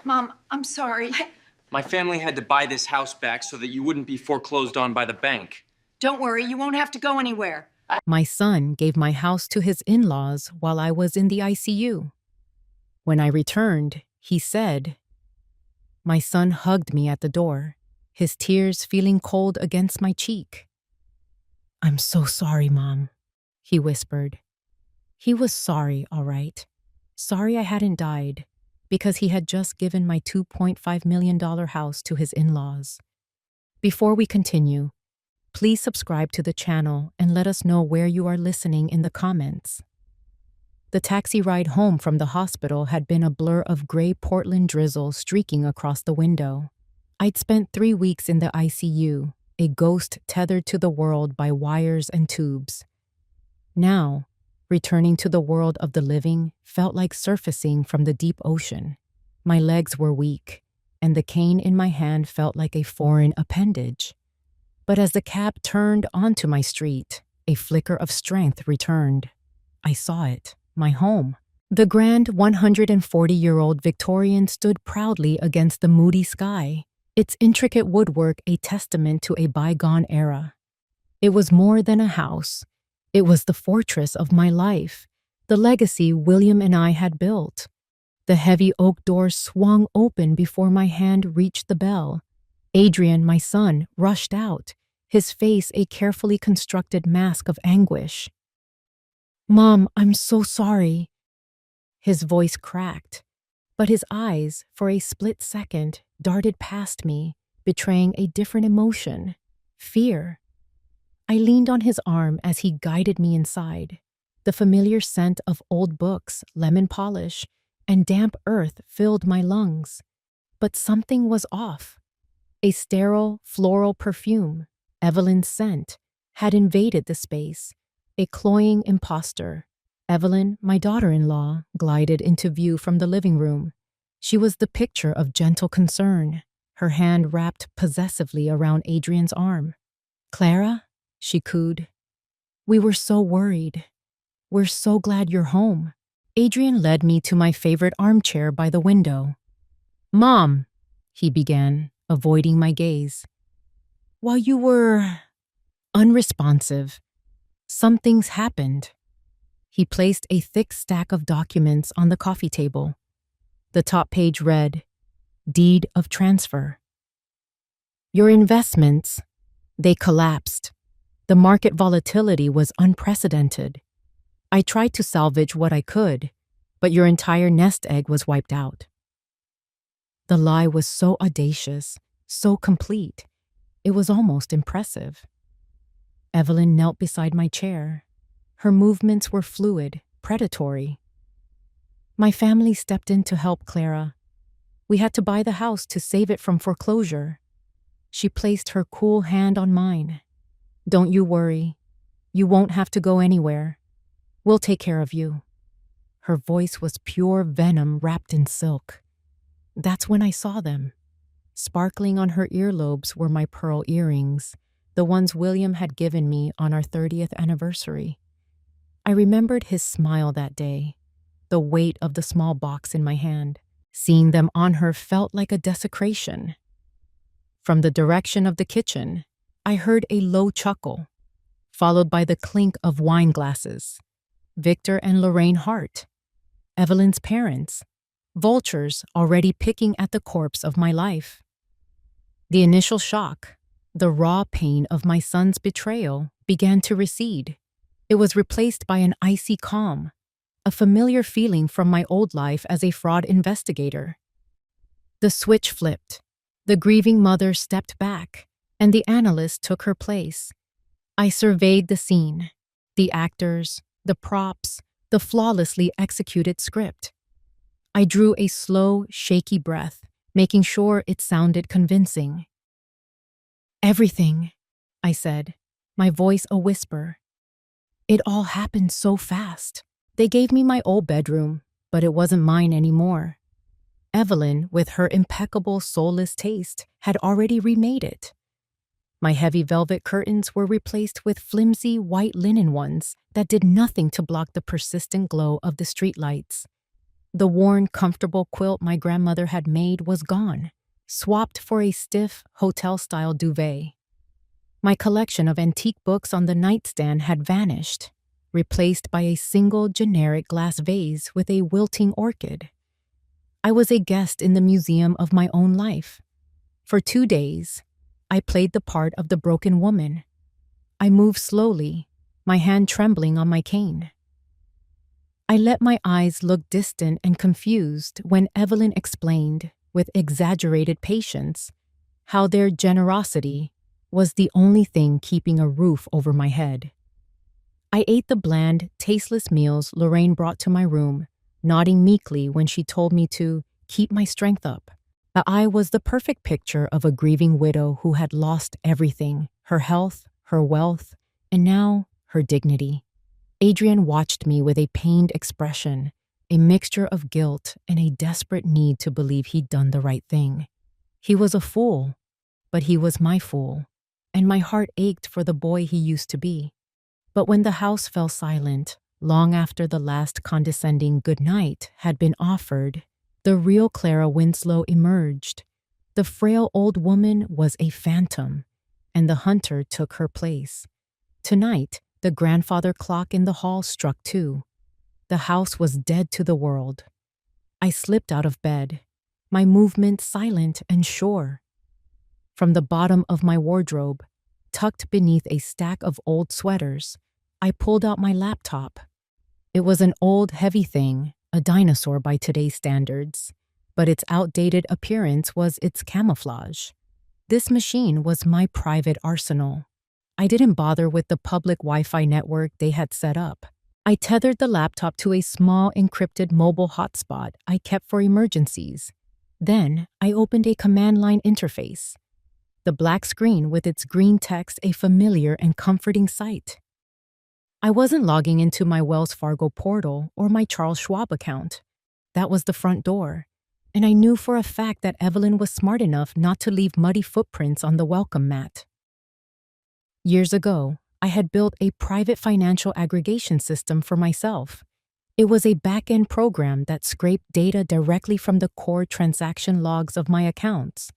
Mom, I'm sorry. My family had to buy this house back so that you wouldn't be foreclosed on by the bank. Don't worry, you won't have to go anywhere. My son gave my house to his in-laws while I was in the ICU. When I returned, he said, my son hugged me at the door, his tears feeling cold against my cheek. I'm so sorry, Mom, he whispered. He was sorry, all right. Sorry I hadn't died, because he had just given my $2.5 million house to his in-laws. Before we continue, please subscribe to the channel and let us know where you are listening in the comments. The taxi ride home from the hospital had been a blur of gray Portland drizzle streaking across the window. I'd spent 3 weeks in the ICU, a ghost tethered to the world by wires and tubes. Now, returning to the world of the living felt like surfacing from the deep ocean. My legs were weak, and the cane in my hand felt like a foreign appendage. But as the cab turned onto my street, a flicker of strength returned. I saw it, my home. The grand 140-year-old Victorian stood proudly against the moody sky, its intricate woodwork a testament to a bygone era. It was more than a house. It was the fortress of my life, the legacy William and I had built. The heavy oak door swung open before my hand reached the bell. Adrian, my son, rushed out, his face a carefully constructed mask of anguish. Mom, I'm so sorry. His voice cracked, but his eyes, for a split second, darted past me, betraying a different emotion, fear. I leaned on his arm as he guided me inside. The familiar scent of old books, lemon polish, and damp earth filled my lungs. But something was off. A sterile, floral perfume, Evelyn's scent, had invaded the space. A cloying impostor, Evelyn, my daughter-in-law, glided into view from the living room. She was the picture of gentle concern, her hand wrapped possessively around Adrian's arm. Clara? She cooed. We were so worried. We're so glad you're home. Adrian led me to my favorite armchair by the window. Mom, he began, avoiding my gaze. While you were unresponsive, some things happened. He placed a thick stack of documents on the coffee table. The top page read, Deed of Transfer. Your investments, they collapsed. The market volatility was unprecedented. I tried to salvage what I could, but your entire nest egg was wiped out. The lie was so audacious, so complete. It was almost impressive. Evelyn knelt beside my chair. Her movements were fluid, predatory. My family stepped in to help Clara. We had to buy the house to save it from foreclosure. She placed her cool hand on mine. Don't you worry. You won't have to go anywhere. We'll take care of you. Her voice was pure venom wrapped in silk. That's when I saw them. Sparkling on her earlobes were my pearl earrings, the ones William had given me on our 30th anniversary. I remembered his smile that day, the weight of the small box in my hand. Seeing them on her felt like a desecration. From the direction of the kitchen, I heard a low chuckle, followed by the clink of wine glasses. Victor and Lorraine Hart, Evelyn's parents, vultures already picking at the corpse of my life. The initial shock, the raw pain of my son's betrayal, began to recede. It was replaced by an icy calm, a familiar feeling from my old life as a fraud investigator. The switch flipped. The grieving mother stepped back, and the analyst took her place. I surveyed the scene, the actors, the props, the flawlessly executed script. I drew a slow, shaky breath, making sure it sounded convincing. Everything, I said, my voice a whisper. It all happened so fast. They gave me my old bedroom, but it wasn't mine anymore. Evelyn, with her impeccable soulless taste, had already remade it. My heavy velvet curtains were replaced with flimsy white linen ones that did nothing to block the persistent glow of the streetlights. The worn, comfortable quilt my grandmother had made was gone, swapped for a stiff, hotel-style duvet. My collection of antique books on the nightstand had vanished, replaced by a single generic glass vase with a wilting orchid. I was a guest in the museum of my own life. For 2 days, I played the part of the broken woman. I moved slowly, my hand trembling on my cane. I let my eyes look distant and confused when Evelyn explained, with exaggerated patience, how their generosity was the only thing keeping a roof over my head. I ate the bland, tasteless meals Lorraine brought to my room, nodding meekly when she told me to keep my strength up. I was the perfect picture of a grieving widow who had lost everything, her health, her wealth, and now her dignity. Adrian watched me with a pained expression, a mixture of guilt and a desperate need to believe he'd done the right thing. He was a fool, but he was my fool, and my heart ached for the boy he used to be. But when the house fell silent, long after the last condescending good night had been offered, the real Clara Winslow emerged. The frail old woman was a phantom, and the hunter took her place. Tonight, the grandfather clock in the hall struck 2. The house was dead to the world. I slipped out of bed, my movement silent and sure. From the bottom of my wardrobe, tucked beneath a stack of old sweaters, I pulled out my laptop. It was an old, heavy thing, a dinosaur by today's standards, but its outdated appearance was its camouflage. This machine was my private arsenal. I didn't bother with the public Wi-Fi network they had set up. I tethered the laptop to a small encrypted mobile hotspot I kept for emergencies. Then I opened a command line interface. The black screen with its green text a familiar and comforting sight. I wasn't logging into my Wells Fargo portal or my Charles Schwab account. That was the front door, and I knew for a fact that Evelyn was smart enough not to leave muddy footprints on the welcome mat. Years ago, I had built a private financial aggregation system for myself. It was a back-end program that scraped data directly from the core transaction logs of my accounts,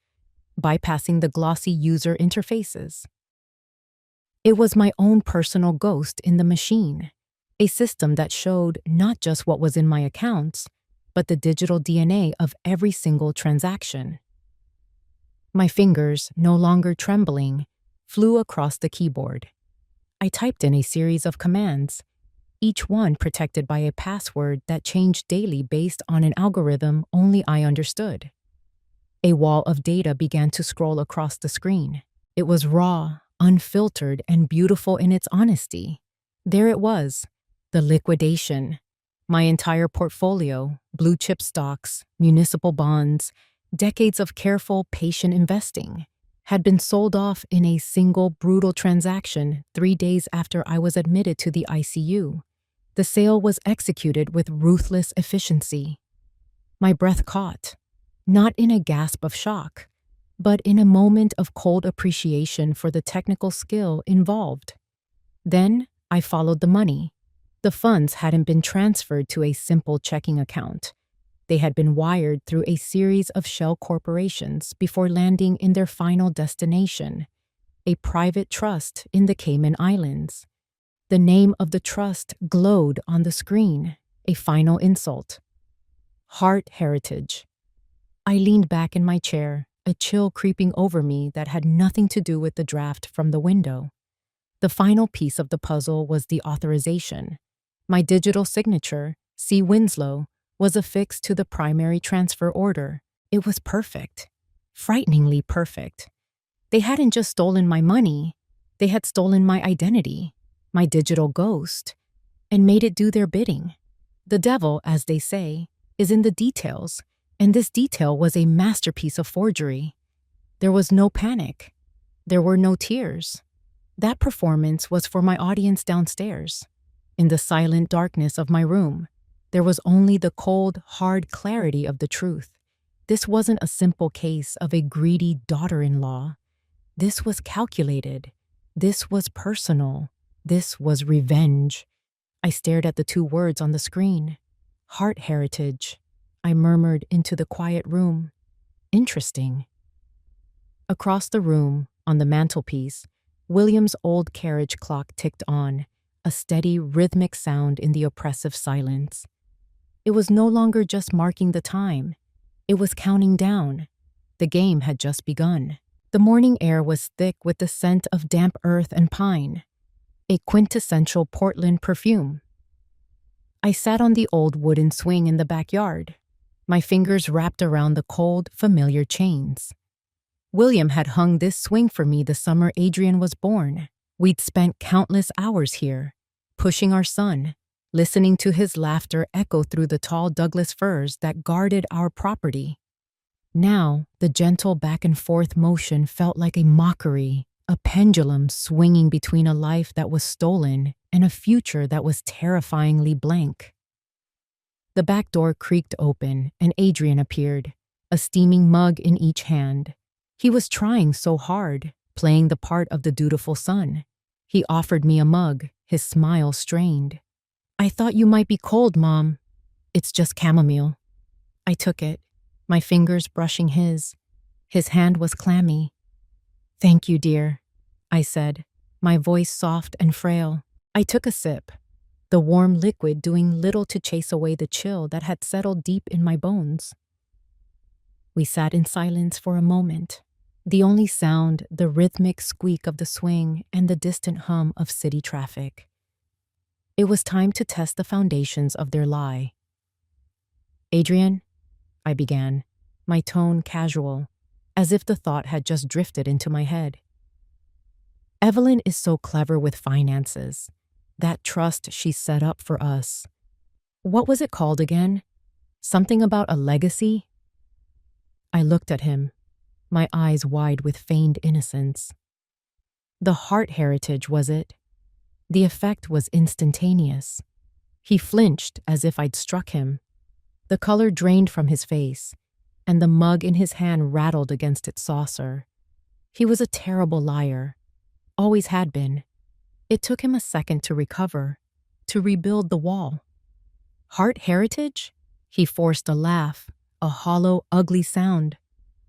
bypassing the glossy user interfaces. It was my own personal ghost in the machine, a system that showed not just what was in my accounts, but the digital DNA of every single transaction. My fingers, no longer trembling, flew across the keyboard. I typed in a series of commands, each one protected by a password that changed daily based on an algorithm only I understood. A wall of data began to scroll across the screen. It was raw, unfiltered, and beautiful in its honesty. There it was, the liquidation. My entire portfolio, blue chip stocks, municipal bonds, decades of careful, patient investing, had been sold off in a single brutal transaction 3 days after I was admitted to the ICU. The sale was executed with ruthless efficiency. My breath caught, not in a gasp of shock, but in a moment of cold appreciation for the technical skill involved. Then I followed the money. The funds hadn't been transferred to a simple checking account. They had been wired through a series of shell corporations before landing in their final destination, a private trust in the Cayman Islands. The name of the trust glowed on the screen, a final insult. Heart Heritage. I leaned back in my chair, a chill creeping over me that had nothing to do with the draft from the window. The final piece of the puzzle was the authorization. My digital signature, C. Winslow, was affixed to the primary transfer order. It was perfect, frighteningly perfect. They hadn't just stolen my money, they had stolen my identity, my digital ghost, and made it do their bidding. The devil, as they say, is in the details, and this detail was a masterpiece of forgery. There was no panic. There were no tears. That performance was for my audience downstairs. In the silent darkness of my room, there was only the cold, hard clarity of the truth. This wasn't a simple case of a greedy daughter-in-law. This was calculated. This was personal. This was revenge. I stared at the 2 words on the screen. Heart Heritage. I murmured into the quiet room. Interesting. Across the room, on the mantelpiece, William's old carriage clock ticked on, a steady, rhythmic sound in the oppressive silence. It was no longer just marking the time. It was counting down. The game had just begun. The morning air was thick with the scent of damp earth and pine, a quintessential Portland perfume. I sat on the old wooden swing in the backyard, my fingers wrapped around the cold, familiar chains. William had hung this swing for me the summer Adrian was born. We'd spent countless hours here, pushing our son, listening to his laughter echo through the tall Douglas firs that guarded our property. Now, the gentle back and forth motion felt like a mockery, a pendulum swinging between a life that was stolen and a future that was terrifyingly blank. The back door creaked open and Adrian appeared, a steaming mug in each hand. He was trying so hard, playing the part of the dutiful son. He offered me a mug, his smile strained. "I thought you might be cold, Mom. It's just chamomile." I took it, my fingers brushing his. His hand was clammy. "Thank you, dear," I said, my voice soft and frail. I took a sip, the warm liquid doing little to chase away the chill that had settled deep in my bones. We sat in silence for a moment, the only sound the rhythmic squeak of the swing and the distant hum of city traffic. It was time to test the foundations of their lie. "Adrian," I began, my tone casual, as if the thought had just drifted into my head. "Evelyn is so clever with finances. That trust she set up for us. What was it called again? Something about a legacy?" I looked at him, my eyes wide with feigned innocence. "The Hart heritage, was it?" The effect was instantaneous. He flinched as if I'd struck him. The color drained from his face, and the mug in his hand rattled against its saucer. He was a terrible liar. Always had been. It took him a second to recover, to rebuild the wall. "Hart heritage?" He forced a laugh, a hollow, ugly sound.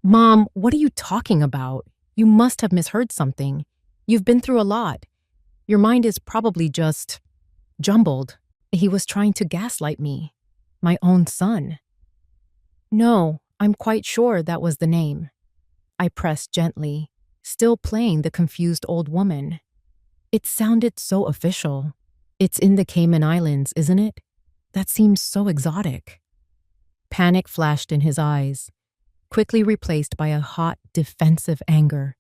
"Mom, what are you talking about? You must have misheard something. You've been through a lot. Your mind is probably just jumbled." He was trying to gaslight me, my own son. "No, I'm quite sure that was the name." I pressed gently, still playing the confused old woman. It sounded so official. "It's in the Cayman Islands, isn't it? That seems so exotic." Panic flashed in his eyes, quickly replaced by a hot, defensive anger.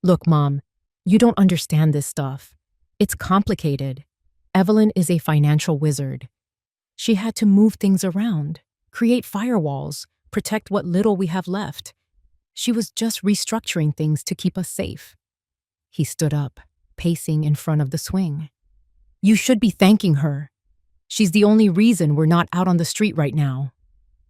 "Look, Mom, you don't understand this stuff. It's complicated. Evelyn is a financial wizard. She had to move things around, create firewalls, protect what little we have left. She was just restructuring things to keep us safe." He stood up, pacing in front of the swing. "You should be thanking her. She's the only reason we're not out on the street right now."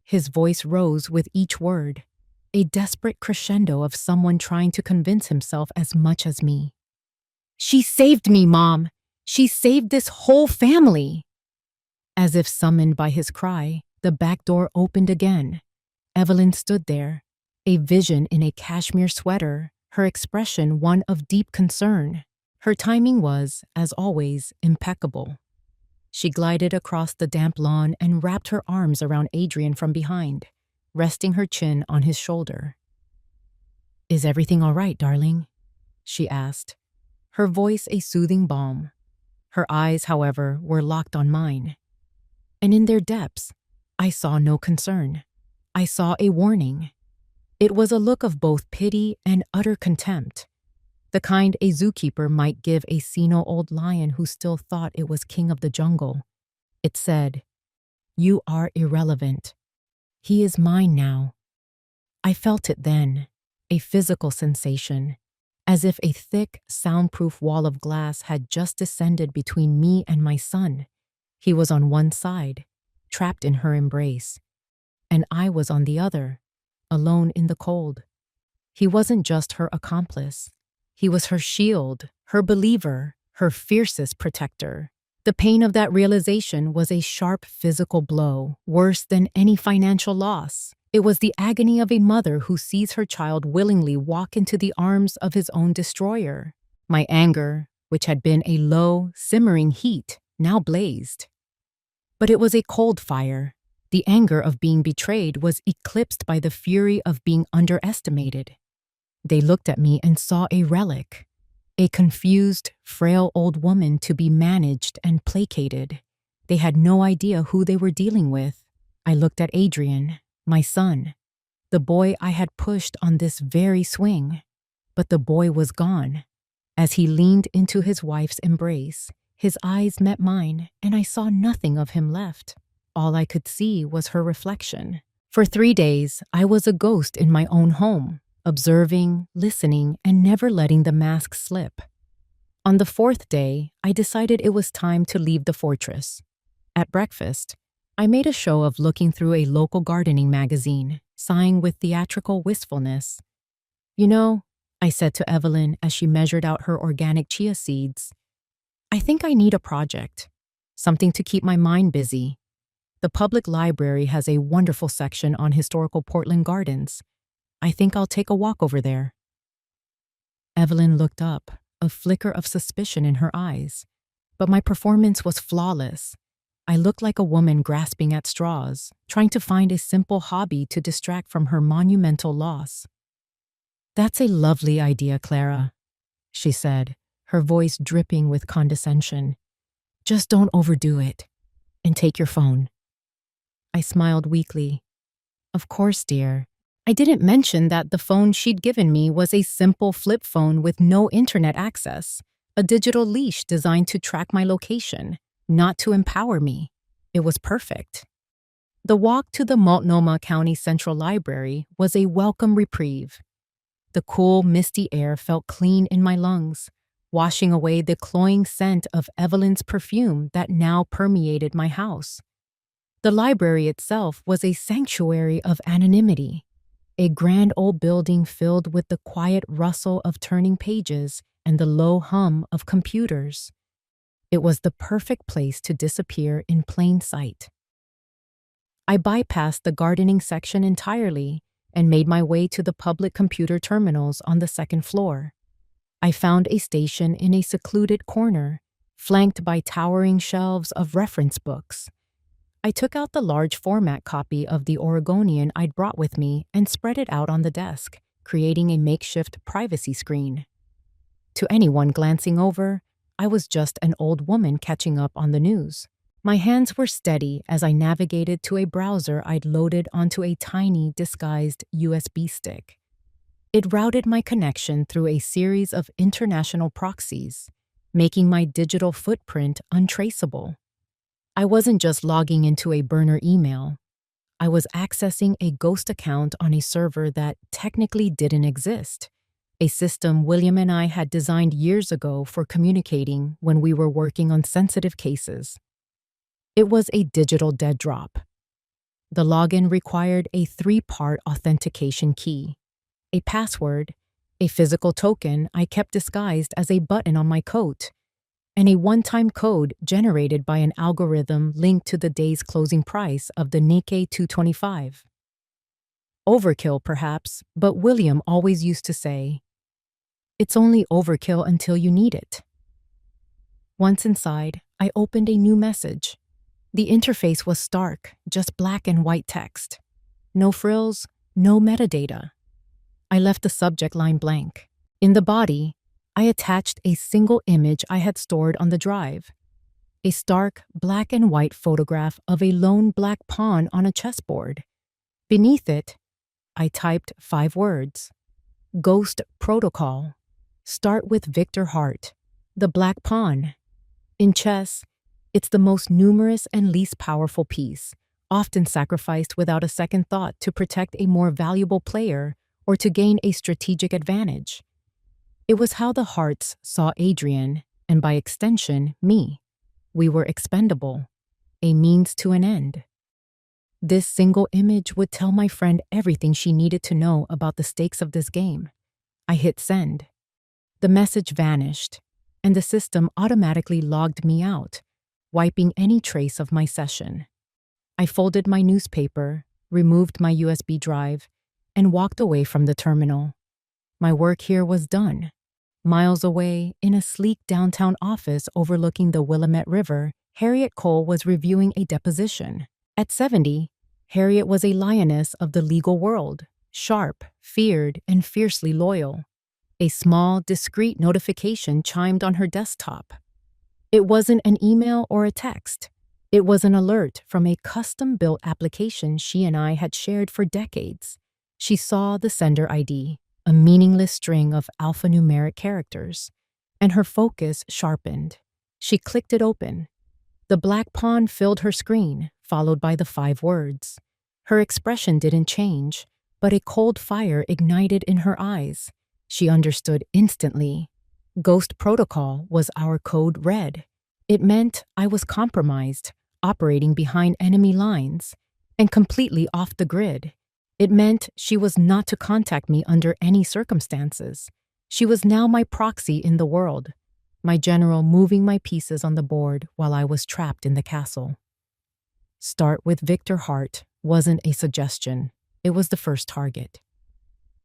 His voice rose with each word, a desperate crescendo of someone trying to convince himself as much as me. "She saved me, Mom. She saved this whole family." As if summoned by his cry, the back door opened again. Evelyn stood there, a vision in a cashmere sweater, her expression one of deep concern. Her timing was, as always, impeccable. She glided across the damp lawn and wrapped her arms around Adrian from behind, resting her chin on his shoulder. "Is everything all right, darling?" she asked, her voice a soothing balm. Her eyes, however, were locked on mine. And in their depths, I saw no concern. I saw a warning. It was a look of both pity and utter contempt, the kind a zookeeper might give a senile old lion who still thought it was king of the jungle. It said, "You are irrelevant. He is mine now." I felt it then, a physical sensation, as if a thick, soundproof wall of glass had just descended between me and my son. He was on one side, trapped in her embrace, and I was on the other, alone in the cold. He wasn't just her accomplice. He was her shield, her believer, her fiercest protector. The pain of that realization was a sharp physical blow, worse than any financial loss. It was the agony of a mother who sees her child willingly walk into the arms of his own destroyer. My anger, which had been a low, simmering heat, now blazed. But it was a cold fire. The anger of being betrayed was eclipsed by the fury of being underestimated. They looked at me and saw a relic, a confused, frail old woman to be managed and placated. They had no idea who they were dealing with. I looked at Adrian, my son, the boy I had pushed on this very swing. But the boy was gone. As he leaned into his wife's embrace, his eyes met mine, and I saw nothing of him left. All I could see was her reflection. For 3 days, I was a ghost in my own home, observing, listening, and never letting the mask slip. On the 4th day, I decided it was time to leave the fortress. At breakfast, I made a show of looking through a local gardening magazine, sighing with theatrical wistfulness. "You know," I said to Evelyn as she measured out her organic chia seeds, "I think I need a project, something to keep my mind busy. The public library has a wonderful section on historical Portland gardens. I think I'll take a walk over there." Evelyn looked up, a flicker of suspicion in her eyes. But my performance was flawless. I looked like a woman grasping at straws, trying to find a simple hobby to distract from her monumental loss. "That's a lovely idea, Clara," she said, her voice dripping with condescension. "Just don't overdo it. And take your phone." I smiled weakly. "Of course, dear. I didn't mention that the phone she'd given me was a simple flip phone with no internet access, a digital leash designed to track my location, not to empower me. It was perfect." The walk to the Multnomah County Central Library was a welcome reprieve. The cool, misty air felt clean in my lungs, washing away the cloying scent of Evelyn's perfume that now permeated my house. The library itself was a sanctuary of anonymity, a grand old building filled with the quiet rustle of turning pages and the low hum of computers. It was the perfect place to disappear in plain sight. I bypassed the gardening section entirely and made my way to the public computer terminals on the 2nd floor. I found a station in a secluded corner, flanked by towering shelves of reference books. I took out the large format copy of the Oregonian I'd brought with me and spread it out on the desk, creating a makeshift privacy screen. To anyone glancing over, I was just an old woman catching up on the news. My hands were steady as I navigated to a browser I'd loaded onto a tiny, disguised USB stick. It routed my connection through a series of international proxies, making my digital footprint untraceable. I wasn't just logging into a burner email. I was accessing a ghost account on a server that technically didn't exist, a system William and I had designed years ago for communicating when we were working on sensitive cases. It was a digital dead drop. The login required a 3-part authentication key, a password, a physical token I kept disguised as a button on my coat, and a one-time code generated by an algorithm linked to the day's closing price of the Nikkei 225. Overkill, perhaps, but William always used to say, "It's only overkill until you need it." Once inside, I opened a new message. The interface was stark, just black and white text. No frills, no metadata. I left the subject line blank. In the body, I attached a single image I had stored on the drive. A stark black and white photograph of a lone black pawn on a chessboard. Beneath it, I typed 5 words. Ghost Protocol. Start with Victor Hart, the black pawn. In chess, it's the most numerous and least powerful piece, often sacrificed without a second thought to protect a more valuable player or to gain a strategic advantage. It was how the Harts saw Adrian, and by extension, me. We were expendable, a means to an end. This single image would tell my friend everything she needed to know about the stakes of this game. I hit send. The message vanished, and the system automatically logged me out, wiping any trace of my session. I folded my newspaper, removed my USB drive, and walked away from the terminal. My work here was done. Miles away, in a sleek downtown office overlooking the Willamette River, Harriet Cole was reviewing a deposition. At 70, Harriet was a lioness of the legal world, sharp, feared, and fiercely loyal. A small, discreet notification chimed on her desktop. It wasn't an email or a text. It was an alert from a custom-built application she and I had shared for decades. She saw the sender ID, a meaningless string of alphanumeric characters, and her focus sharpened. She clicked it open. The black pawn filled her screen, followed by the 5 words. Her expression didn't change, but a cold fire ignited in her eyes. She understood instantly. Ghost Protocol was our code red. It meant I was compromised, operating behind enemy lines, and completely off the grid. It meant she was not to contact me under any circumstances. She was now my proxy in the world, my general moving my pieces on the board while I was trapped in the castle. Start with Victor Hart wasn't a suggestion. It was the first target.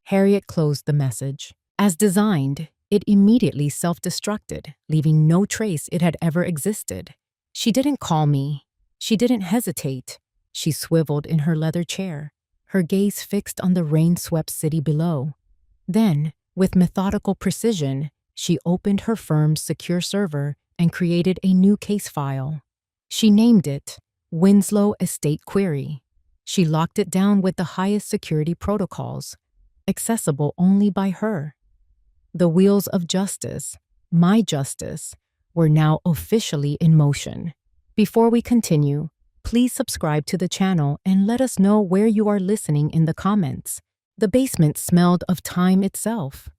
Harriet closed the message. As designed, it immediately self-destructed, leaving no trace it had ever existed. She didn't call me. She didn't hesitate. She swiveled in her leather chair, her gaze fixed on the rain-swept city below. Then, with methodical precision, she opened her firm's secure server and created a new case file. She named it Winslow Estate Query. She locked it down with the highest security protocols, accessible only by her. The wheels of justice, my justice, were now officially in motion. Before we continue, please subscribe to the channel and let us know where you are listening in the comments. The basement smelled of time itself.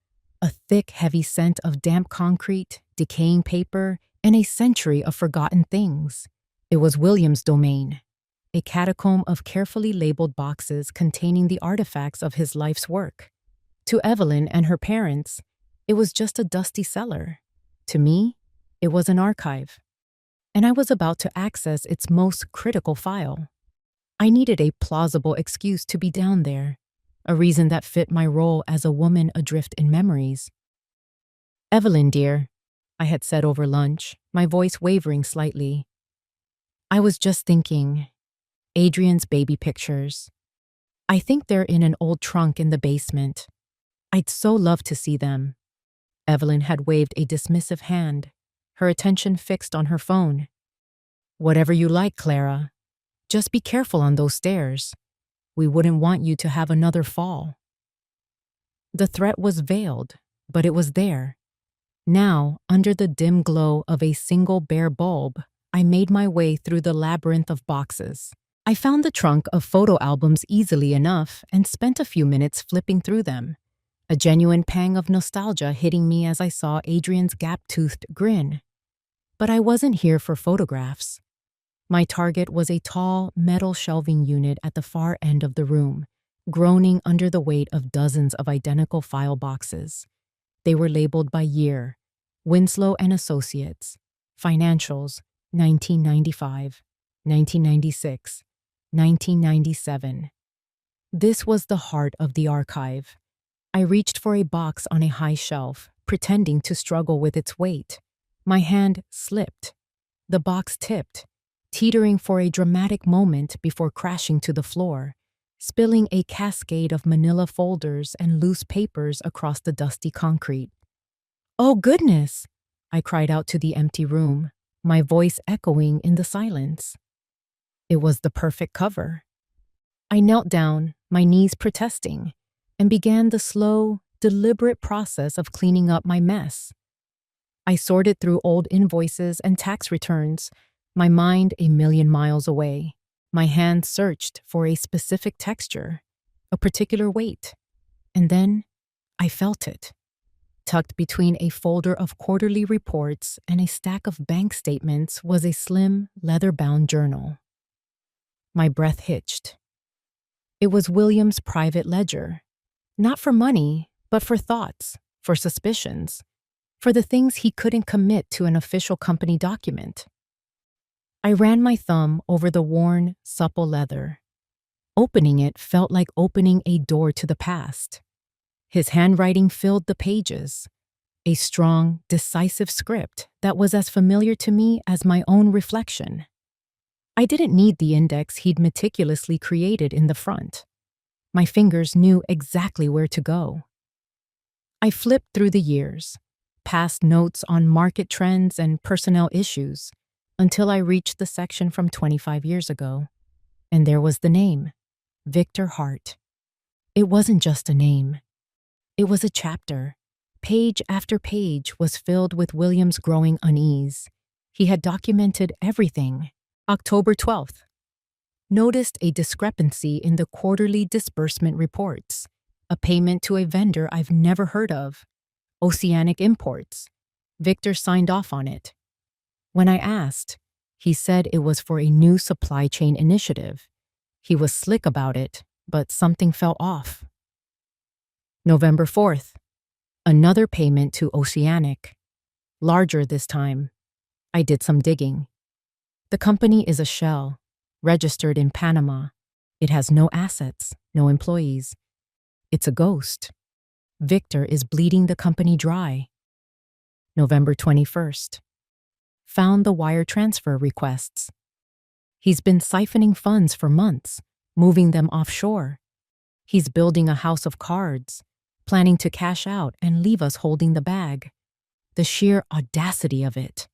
A thick, heavy scent of damp concrete, decaying paper, and a century of forgotten things. It was William's domain, a catacomb of carefully labeled boxes containing the artifacts of his life's work. To Evelyn and her parents, it was just a dusty cellar. To me, it was an archive, and I was about to access its most critical file. I needed a plausible excuse to be down there, a reason that fit my role as a woman adrift in memories. "Evelyn, dear," I had said over lunch, my voice wavering slightly. "I was just thinking, Adrian's baby pictures. I think they're in an old trunk in the basement. I'd so love to see them." Evelyn had waved a dismissive hand, her attention fixed on her phone. "Whatever you like, Clara. Just be careful on those stairs. We wouldn't want you to have another fall." The threat was veiled, but it was there. Now, under the dim glow of a single bare bulb, I made my way through the labyrinth of boxes. I found the trunk of photo albums easily enough and spent a few minutes flipping through them, a genuine pang of nostalgia hitting me as I saw Adrian's gap-toothed grin. But I wasn't here for photographs. My target was a tall, metal shelving unit at the far end of the room, groaning under the weight of dozens of identical file boxes. They were labeled by year: Winslow and Associates, Financials, 1995, 1996, 1997. This was the heart of the archive. I reached for a box on a high shelf, pretending to struggle with its weight. My hand slipped. The box tipped, teetering for a dramatic moment before crashing to the floor, spilling a cascade of manila folders and loose papers across the dusty concrete. "Oh, goodness!" I cried out to the empty room, my voice echoing in the silence. It was the perfect cover. I knelt down, my knees protesting, and began the slow, deliberate process of cleaning up my mess. I sorted through old invoices and tax returns, my mind a million miles away. My hand searched for a specific texture, a particular weight, and then I felt it. Tucked between a folder of quarterly reports and a stack of bank statements was a slim, leather-bound journal. My breath hitched. It was William's private ledger, not for money, but for thoughts, for suspicions, for the things he couldn't commit to an official company document. I ran my thumb over the worn, supple leather. Opening it felt like opening a door to the past. His handwriting filled the pages, a strong, decisive script that was as familiar to me as my own reflection. I didn't need the index he'd meticulously created in the front. My fingers knew exactly where to go. I flipped through the years, past notes on market trends and personnel issues, until I reached the section from 25 years ago. And there was the name, Victor Hart. It wasn't just a name. It was a chapter. Page after page was filled with William's growing unease. He had documented everything. October 12th. Noticed a discrepancy in the quarterly disbursement reports. A payment to a vendor I've never heard of. Oceanic Imports. Victor signed off on it. When I asked, he said it was for a new supply chain initiative. He was slick about it, but something felt off. November 4th. Another payment to Oceanic. Larger this time. I did some digging. The company is a shell, registered in Panama. It has no assets, no employees. It's a ghost. Victor is bleeding the company dry. November 21st. Found the wire transfer requests. He's been siphoning funds for months, moving them offshore. He's building a house of cards, planning to cash out and leave us holding the bag. The sheer audacity of it.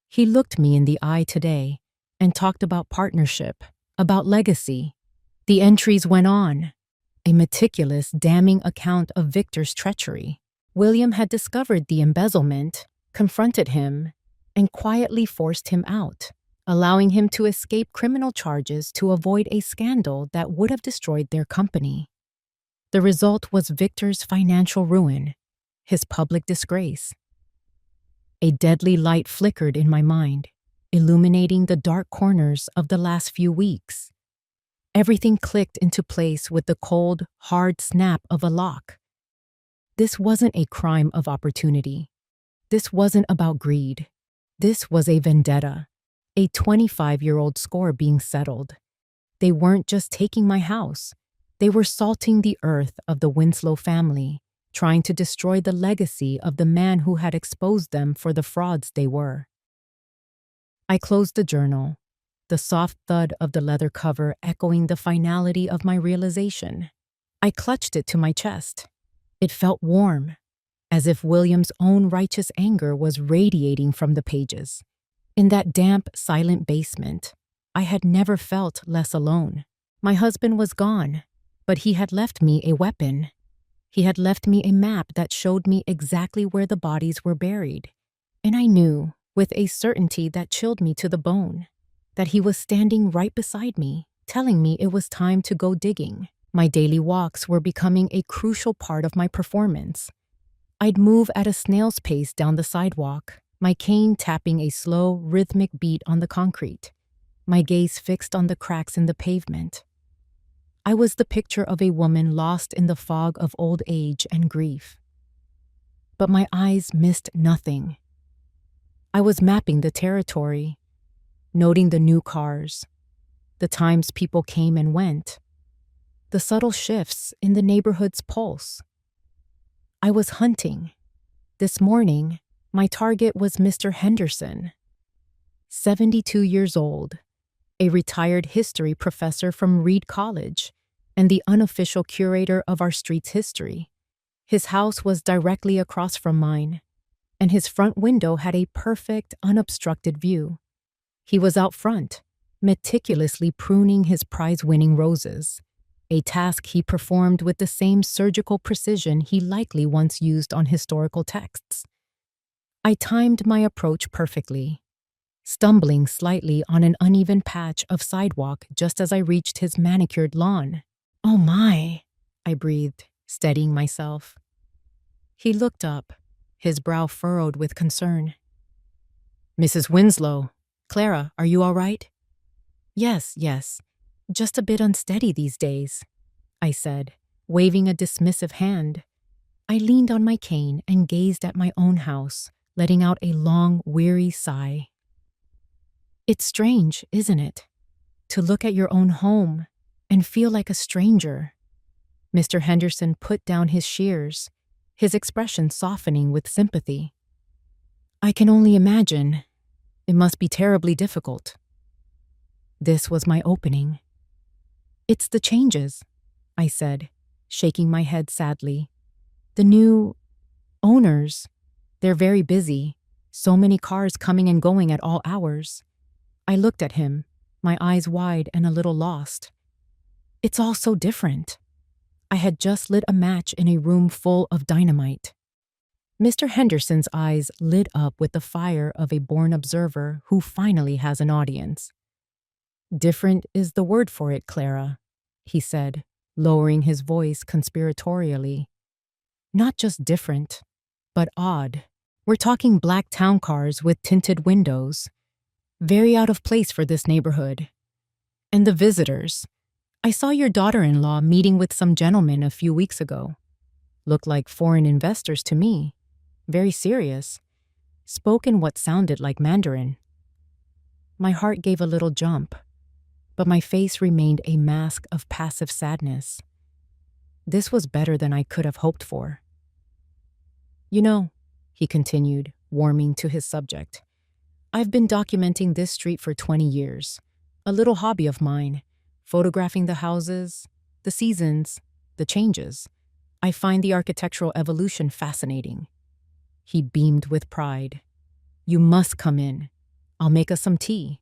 He looked me in the eye today and talked about partnership, about legacy. The entries went on. A meticulous, damning account of Victor's treachery. William had discovered the embezzlement, confronted him, and quietly forced him out, allowing him to escape criminal charges to avoid a scandal that would have destroyed their company. The result was Victor's financial ruin, his public disgrace. A deadly light flickered in my mind, illuminating the dark corners of the last few weeks. Everything clicked into place with the cold, hard snap of a lock. This wasn't a crime of opportunity. This wasn't about greed. This was a vendetta, a 25-year-old score being settled. They weren't just taking my house. They were salting the earth of the Winslow family, trying to destroy the legacy of the man who had exposed them for the frauds they were. I closed the journal, the soft thud of the leather cover echoing the finality of my realization. I clutched it to my chest. It felt warm, as if William's own righteous anger was radiating from the pages. In that damp, silent basement, I had never felt less alone. My husband was gone, but he had left me a weapon. He had left me a map that showed me exactly where the bodies were buried. And I knew, with a certainty that chilled me to the bone, that he was standing right beside me, telling me it was time to go digging. My daily walks were becoming a crucial part of my performance. I'd move at a snail's pace down the sidewalk, my cane tapping a slow, rhythmic beat on the concrete, my gaze fixed on the cracks in the pavement. I was the picture of a woman lost in the fog of old age and grief. But my eyes missed nothing. I was mapping the territory, noting the new cars, the times people came and went, the subtle shifts in the neighborhood's pulse. I was hunting. This morning, my target was Mr. Henderson, 72 years old, a retired history professor from Reed College and the unofficial curator of our street's history. His house was directly across from mine, and his front window had a perfect, unobstructed view. He was out front, meticulously pruning his prize-winning roses, a task he performed with the same surgical precision he likely once used on historical texts. I timed my approach perfectly, stumbling slightly on an uneven patch of sidewalk just as I reached his manicured lawn. "Oh my," I breathed, steadying myself. He looked up, his brow furrowed with concern. "Mrs. Winslow, Clara, are you all right?" Yes, just a bit unsteady these days," I said, waving a dismissive hand. I leaned on my cane and gazed at my own house, letting out a long, weary sigh. It's strange, isn't it? To look at your own home and feel like a stranger. Mr. Henderson put down his shears, his expression softening with sympathy. I can only imagine. It must be terribly difficult. This was my opening. It's the changes, I said, shaking my head sadly. The new owners, they're very busy. So many cars coming and going at all hours. I looked at him, my eyes wide and a little lost. It's all so different. I had just lit a match in a room full of dynamite. Mr. Henderson's eyes lit up with the fire of a born observer who finally has an audience. Different is the word for it, Clara, he said, lowering his voice conspiratorially. Not just different, but odd. We're talking black town cars with tinted windows. Very out of place for this neighborhood. And the visitors. I saw your daughter-in-law meeting with some gentlemen a few weeks ago. Looked like foreign investors to me. Very serious. Spoke in what sounded like Mandarin. My heart gave a little jump, but my face remained a mask of passive sadness. This was better than I could have hoped for. You know, he continued, warming to his subject, I've been documenting this street for 20 years. A little hobby of mine. Photographing the houses, the seasons, the changes. I find the architectural evolution fascinating. He beamed with pride. You must come in. I'll make us some tea.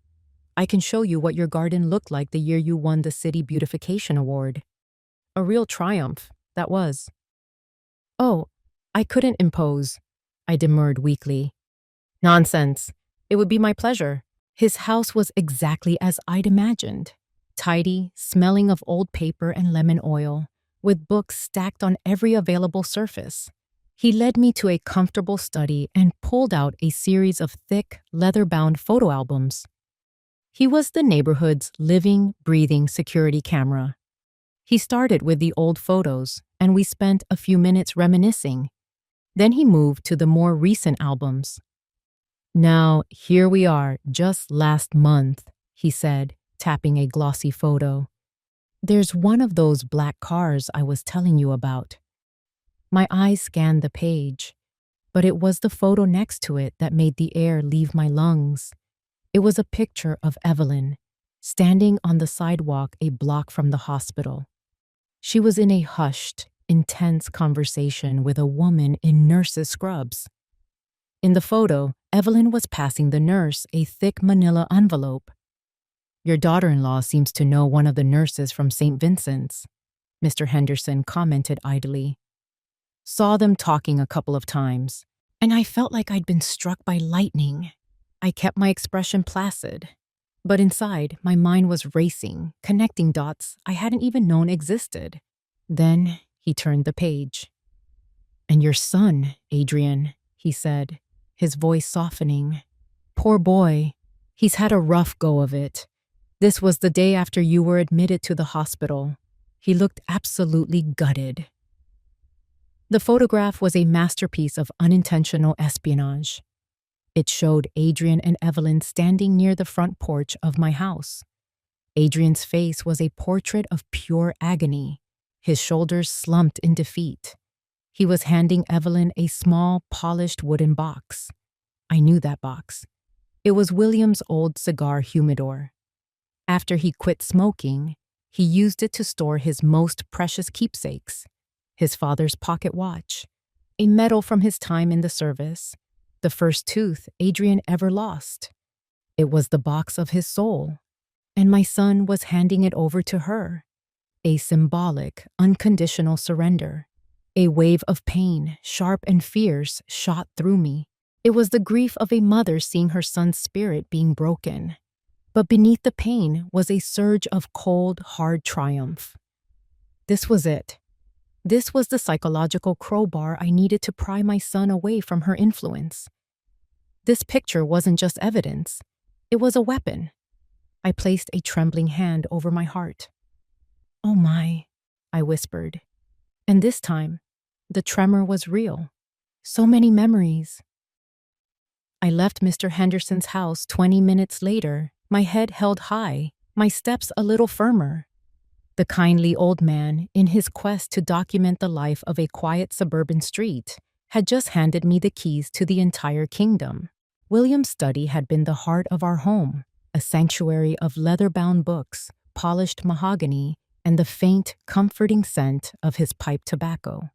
I can show you what your garden looked like the year you won the City Beautification Award. A real triumph, that was. Oh, I couldn't impose, I demurred weakly. Nonsense. It would be my pleasure. His house was exactly as I'd imagined. Tidy, smelling of old paper and lemon oil, with books stacked on every available surface. He led me to a comfortable study and pulled out a series of thick, leather-bound photo albums. He was the neighborhood's living, breathing security camera. He started with the old photos, and we spent a few minutes reminiscing. Then he moved to the more recent albums. Now, here we are, just last month, he said, tapping a glossy photo. There's one of those black cars I was telling you about. My eyes scanned the page, but it was the photo next to it that made the air leave my lungs. It was a picture of Evelyn, standing on the sidewalk a block from the hospital. She was in a hushed, intense conversation with a woman in nurse's scrubs. In the photo, Evelyn was passing the nurse a thick manila envelope. Your daughter-in-law seems to know one of the nurses from St. Vincent's, Mr. Henderson commented idly. Saw them talking a couple of times, and I felt like I'd been struck by lightning. I kept my expression placid, but inside, my mind was racing, connecting dots I hadn't even known existed. Then he turned the page. And your son, Adrian, he said, his voice softening. Poor boy, he's had a rough go of it. This was the day after you were admitted to the hospital. He looked absolutely gutted. The photograph was a masterpiece of unintentional espionage. It showed Adrian and Evelyn standing near the front porch of my house. Adrian's face was a portrait of pure agony, his shoulders slumped in defeat. He was handing Evelyn a small, polished wooden box. I knew that box. It was William's old cigar humidor. After he quit smoking, he used it to store his most precious keepsakes, his father's pocket watch, a medal from his time in the service, the first tooth Adrian ever lost. It was the box of his soul, and my son was handing it over to her. A symbolic, unconditional surrender. A wave of pain, sharp and fierce, shot through me. It was the grief of a mother seeing her son's spirit being broken. But beneath the pain was a surge of cold, hard triumph. This was it. This was the psychological crowbar I needed to pry my son away from her influence. This picture wasn't just evidence. It was a weapon. I placed a trembling hand over my heart. Oh my, I whispered. And this time, the tremor was real. So many memories. I left Mr. Henderson's house 20 minutes later my head held high, my steps a little firmer. The kindly old man, in his quest to document the life of a quiet suburban street, had just handed me the keys to the entire kingdom. William's study had been the heart of our home, a sanctuary of leather-bound books, polished mahogany, and the faint, comforting scent of his pipe tobacco.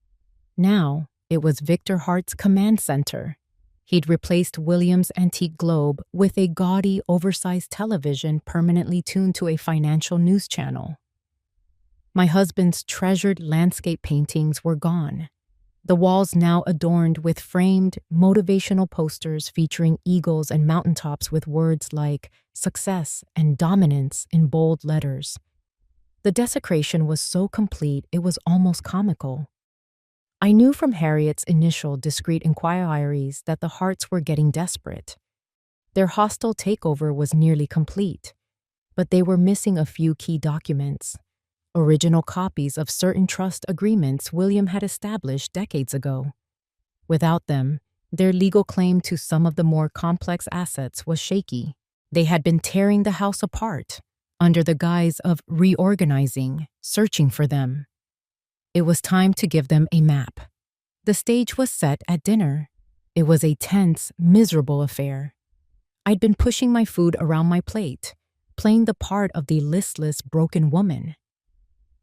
Now, it was Victor Hart's command center. He'd replaced William's antique globe with a gaudy, oversized television permanently tuned to a financial news channel. My husband's treasured landscape paintings were gone. The walls now adorned with framed, motivational posters featuring eagles and mountaintops with words like success and dominance in bold letters. The desecration was so complete it was almost comical. I knew from Harriet's initial discreet inquiries that the Harts were getting desperate. Their hostile takeover was nearly complete, but they were missing a few key documents. Original copies of certain trust agreements William had established decades ago. Without them, their legal claim to some of the more complex assets was shaky. They had been tearing the house apart, under the guise of reorganizing, searching for them. It was time to give them a map. The stage was set at dinner. It was a tense, miserable affair. I'd been pushing my food around my plate, playing the part of the listless, broken woman.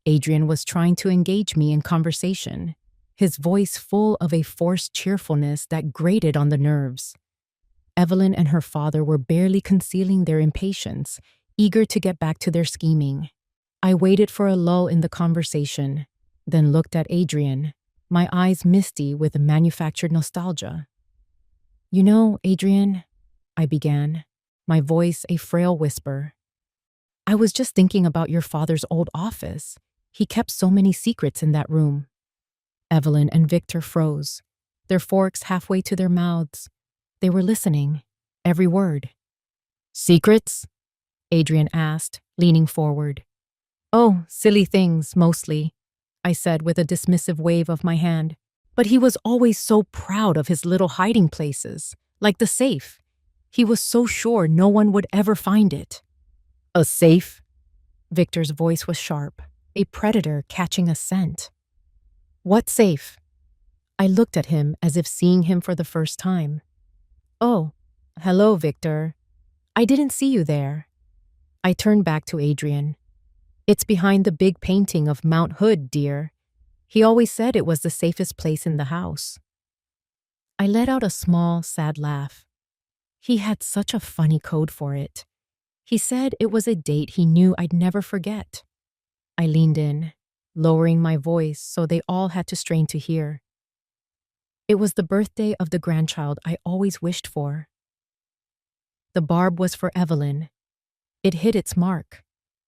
Adrian was trying to engage me in conversation, his voice full of a forced cheerfulness that grated on the nerves. Evelyn and her father were barely concealing their impatience, eager to get back to their scheming. I waited for a lull in the conversation, then looked at Adrian, my eyes misty with manufactured nostalgia. "You know, Adrian," I began, my voice a frail whisper, "I was just thinking about your father's old office. He kept so many secrets in that room." Evelyn and Victor froze, their forks halfway to their mouths. They were listening, every word. "Secrets?" Adrian asked, leaning forward. "Oh, silly things, mostly," I said with a dismissive wave of my hand. "But he was always so proud of his little hiding places, like the safe. He was so sure no one would ever find it." "A safe?" Victor's voice was sharp, a predator catching a scent. "What safe?" I looked at him as if seeing him for the first time. "Oh, hello, Victor. I didn't see you there." I turned back to Adrian. "It's behind the big painting of Mount Hood, dear. He always said it was the safest place in the house." I let out a small, sad laugh. He had such a funny code for it. He said it was a date he knew I'd never forget. I leaned in, lowering my voice so they all had to strain to hear. It was the birthday of the grandchild I always wished for. The barb was for Evelyn. It hit its mark.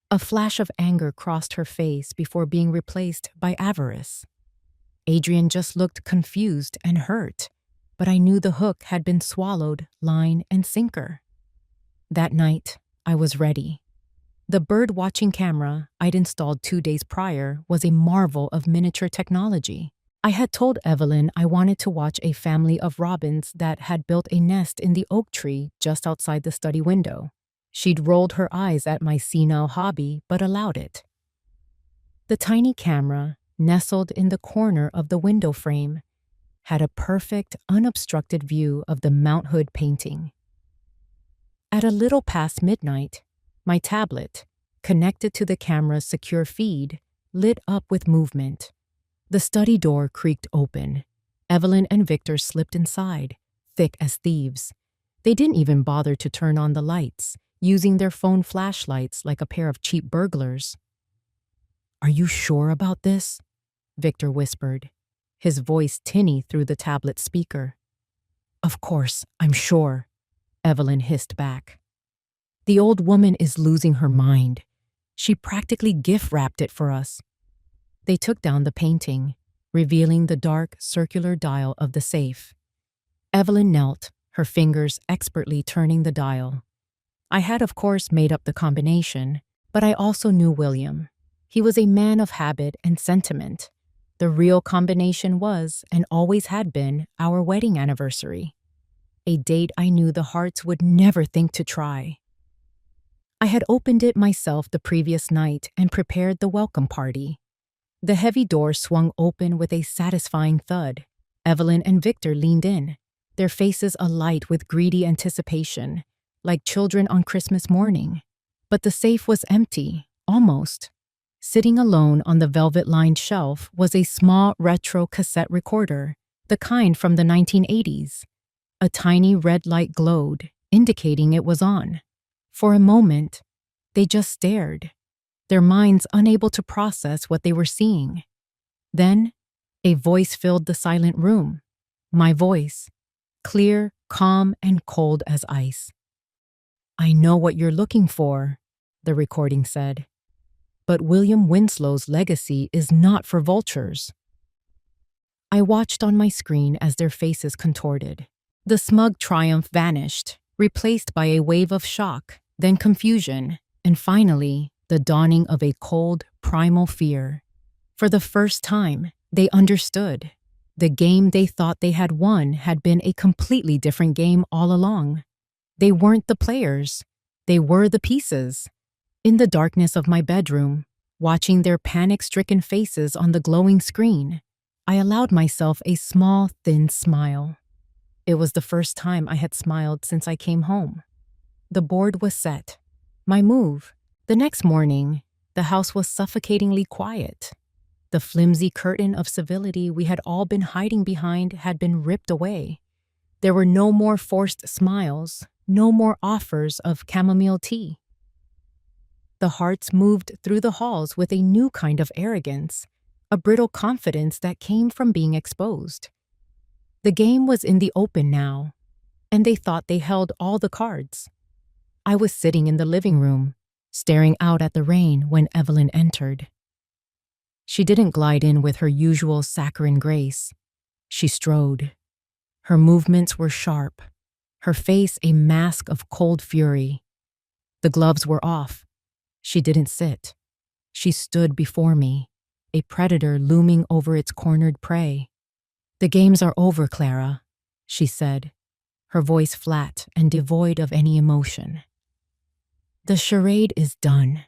A flash of anger crossed her face before being replaced by avarice. Adrian just looked confused and hurt, but I knew the hook had been swallowed, line and sinker. That night, I was ready. The bird-watching camera I'd installed 2 days prior was a marvel of miniature technology. I had told Evelyn I wanted to watch a family of robins that had built a nest in the oak tree just outside the study window. She'd rolled her eyes at my senile hobby, but allowed it. The tiny camera, nestled in the corner of the window frame, had a perfect, unobstructed view of the Mount Hood painting. At a little past midnight, my tablet, connected to the camera's secure feed, lit up with movement. The study door creaked open. Evelyn and Victor slipped inside, thick as thieves. They didn't even bother to turn on the lights, using their phone flashlights like a pair of cheap burglars. "Are you sure about this?" Victor whispered, his voice tinny through the tablet speaker. "Of course, I'm sure," Evelyn hissed back. "The old woman is losing her mind. She practically gift-wrapped it for us." They took down the painting, revealing the dark, circular dial of the safe. Evelyn knelt, her fingers expertly turning the dial. I had, of course, made up the combination, but I also knew William. He was a man of habit and sentiment. The real combination was, and always had been, our wedding anniversary. A date I knew the Harts would never think to try. I had opened it myself the previous night and prepared the welcome party. The heavy door swung open with a satisfying thud. Evelyn and Victor leaned in, their faces alight with greedy anticipation, like children on Christmas morning. But the safe was empty, almost. Sitting alone on the velvet-lined shelf was a small retro cassette recorder, the kind from the 1980s. A tiny red light glowed, indicating it was on. For a moment, they just stared, their minds unable to process what they were seeing. Then, a voice filled the silent room. My voice, clear, calm, and cold as ice. "I know what you're looking for," the recording said. "But William Winslow's legacy is not for vultures." I watched on my screen as their faces contorted. The smug triumph vanished, replaced by a wave of shock, then confusion, and finally, the dawning of a cold, primal fear. For the first time, they understood. The game they thought they had won had been a completely different game all along. They weren't the players. They were the pieces. In the darkness of my bedroom, watching their panic-stricken faces on the glowing screen, I allowed myself a small, thin smile. It was the first time I had smiled since I came home. The board was set. My move. The next morning, the house was suffocatingly quiet. The flimsy curtain of civility we had all been hiding behind had been ripped away. There were no more forced smiles, no more offers of chamomile tea. The hearts moved through the halls with a new kind of arrogance, a brittle confidence that came from being exposed. The game was in the open now, and they thought they held all the cards. I was sitting in the living room, staring out at the rain when Evelyn entered. She didn't glide in with her usual saccharine grace. She strode. Her movements were sharp, her face a mask of cold fury. The gloves were off. She didn't sit. She stood before me, a predator looming over its cornered prey. "The games are over, Clara," she said, her voice flat and devoid of any emotion. "The charade is done."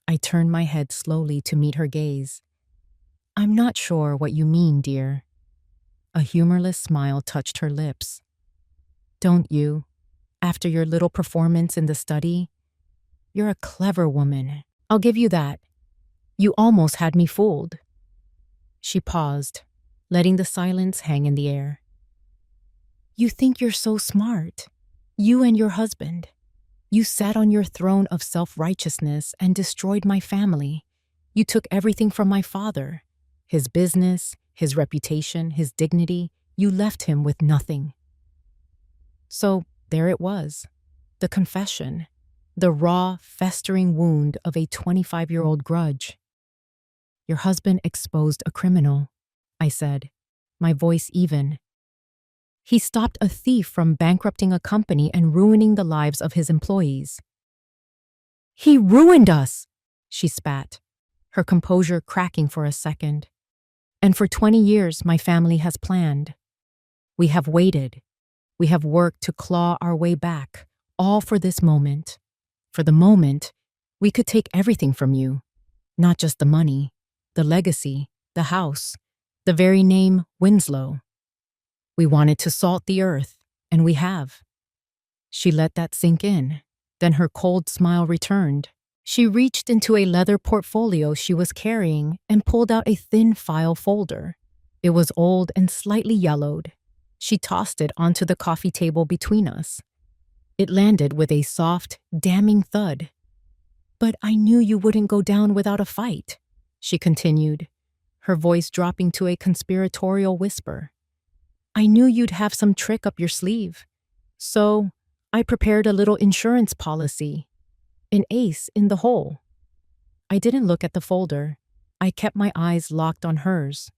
I turned my head slowly to meet her gaze. "I'm not sure what you mean, dear." A humorless smile touched her lips. "Don't you? After your little performance in the study? You're a clever woman. I'll give you that. You almost had me fooled." She paused, letting the silence hang in the air. "You think you're so smart. You and your husband. You sat on your throne of self-righteousness and destroyed my family. You took everything from my father. His business, his reputation, his dignity. You left him with nothing." So there it was, the confession, the raw, festering wound of a 25-year-old grudge. "Your husband exposed a criminal," I said, my voice even. "He stopped a thief from bankrupting a company and ruining the lives of his employees." "He ruined us," she spat, her composure cracking for a second. "And for 20 years, my family has planned. We have waited. We have worked to claw our way back, all for this moment. For the moment, we could take everything from you. Not just the money, the legacy, the house, the very name Winslow. We wanted to salt the earth, and we have." She let that sink in, then her cold smile returned. She reached into a leather portfolio she was carrying and pulled out a thin file folder. It was old and slightly yellowed. She tossed it onto the coffee table between us. It landed with a soft, damning thud. "But I knew you wouldn't go down without a fight," she continued, her voice dropping to a conspiratorial whisper. "I knew you'd have some trick up your sleeve. So I prepared a little insurance policy. An ace in the hole." I didn't look at the folder. I kept my eyes locked on hers.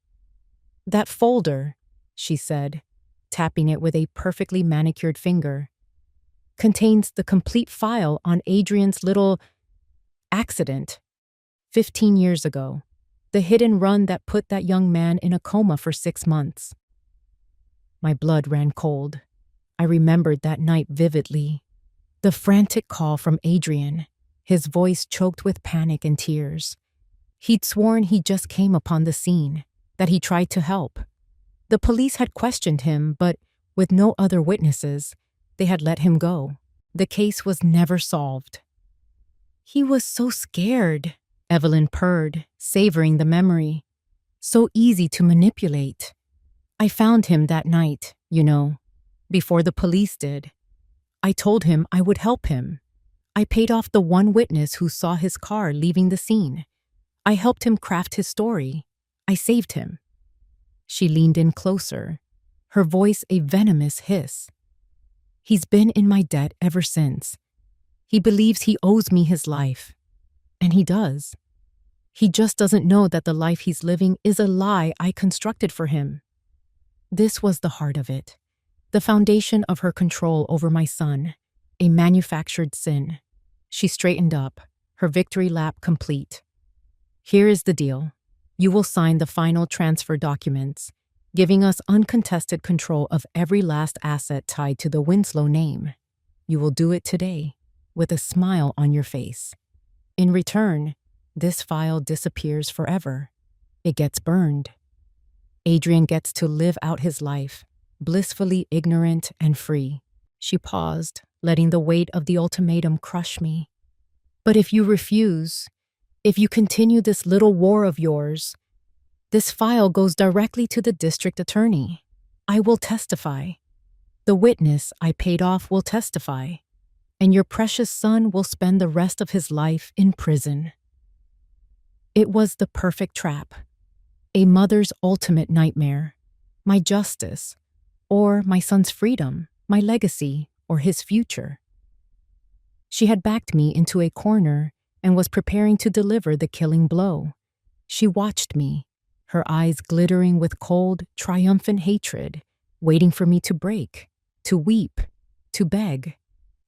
"That folder," she said, tapping it with a perfectly manicured finger, "contains the complete file on Adrian's little accident 15 years ago. The hidden run that put that young man in a coma for 6 months." My blood ran cold. I remembered that night vividly. The frantic call from Adrian, his voice choked with panic and tears. He'd sworn he just came upon the scene, that he tried to help. The police had questioned him, but with no other witnesses, they had let him go. The case was never solved. He was so scared, Evelyn purred, savoring the memory. So easy to manipulate. I found him that night, before the police did. I told him I would help him. I paid off the one witness who saw his car leaving the scene. I helped him craft his story. I saved him. She leaned in closer, her voice a venomous hiss. He's been in my debt ever since. He believes he owes me his life. And he does. He just doesn't know that the life he's living is a lie I constructed for him. This was the heart of it. The foundation of her control over my son. A manufactured sin. She straightened up, her victory lap complete. Here is the deal. You will sign the final transfer documents, giving us uncontested control of every last asset tied to the Winslow name. You will do it today, with a smile on your face. In return, this file disappears forever. It gets burned. Adrian gets to live out his life, blissfully ignorant and free. She paused, letting the weight of the ultimatum crush me. But if you refuse, if you continue this little war of yours, this file goes directly to the district attorney. I will testify. The witness I paid off will testify. And your precious son will spend the rest of his life in prison. It was the perfect trap. A mother's ultimate nightmare. My justice, or my son's freedom, my legacy, or his future. She had backed me into a corner and was preparing to deliver the killing blow. She watched me, her eyes glittering with cold, triumphant hatred, waiting for me to break, to weep, to beg.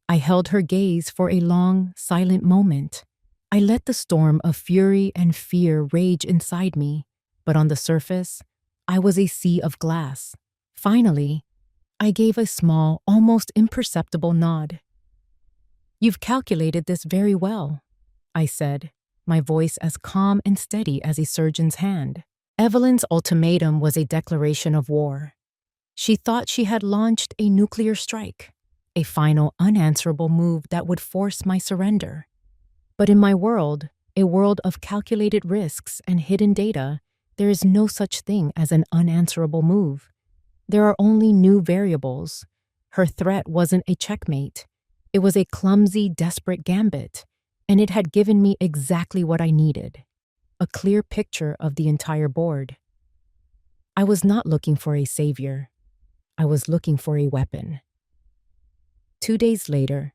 I held her gaze for a long, silent moment. I let the storm of fury and fear rage inside me, but on the surface, I was a sea of glass. Finally, I gave a small, almost imperceptible nod. You've calculated this very well, I said, my voice as calm and steady as a surgeon's hand. Evelyn's ultimatum was a declaration of war. She thought she had launched a nuclear strike, a final unanswerable move that would force my surrender. But in my world, a world of calculated risks and hidden data, there is no such thing as an unanswerable move. There are only new variables. Her threat wasn't a checkmate. It was a clumsy, desperate gambit, and it had given me exactly what I needed. A clear picture of the entire board. I was not looking for a savior. I was looking for a weapon. 2 days later,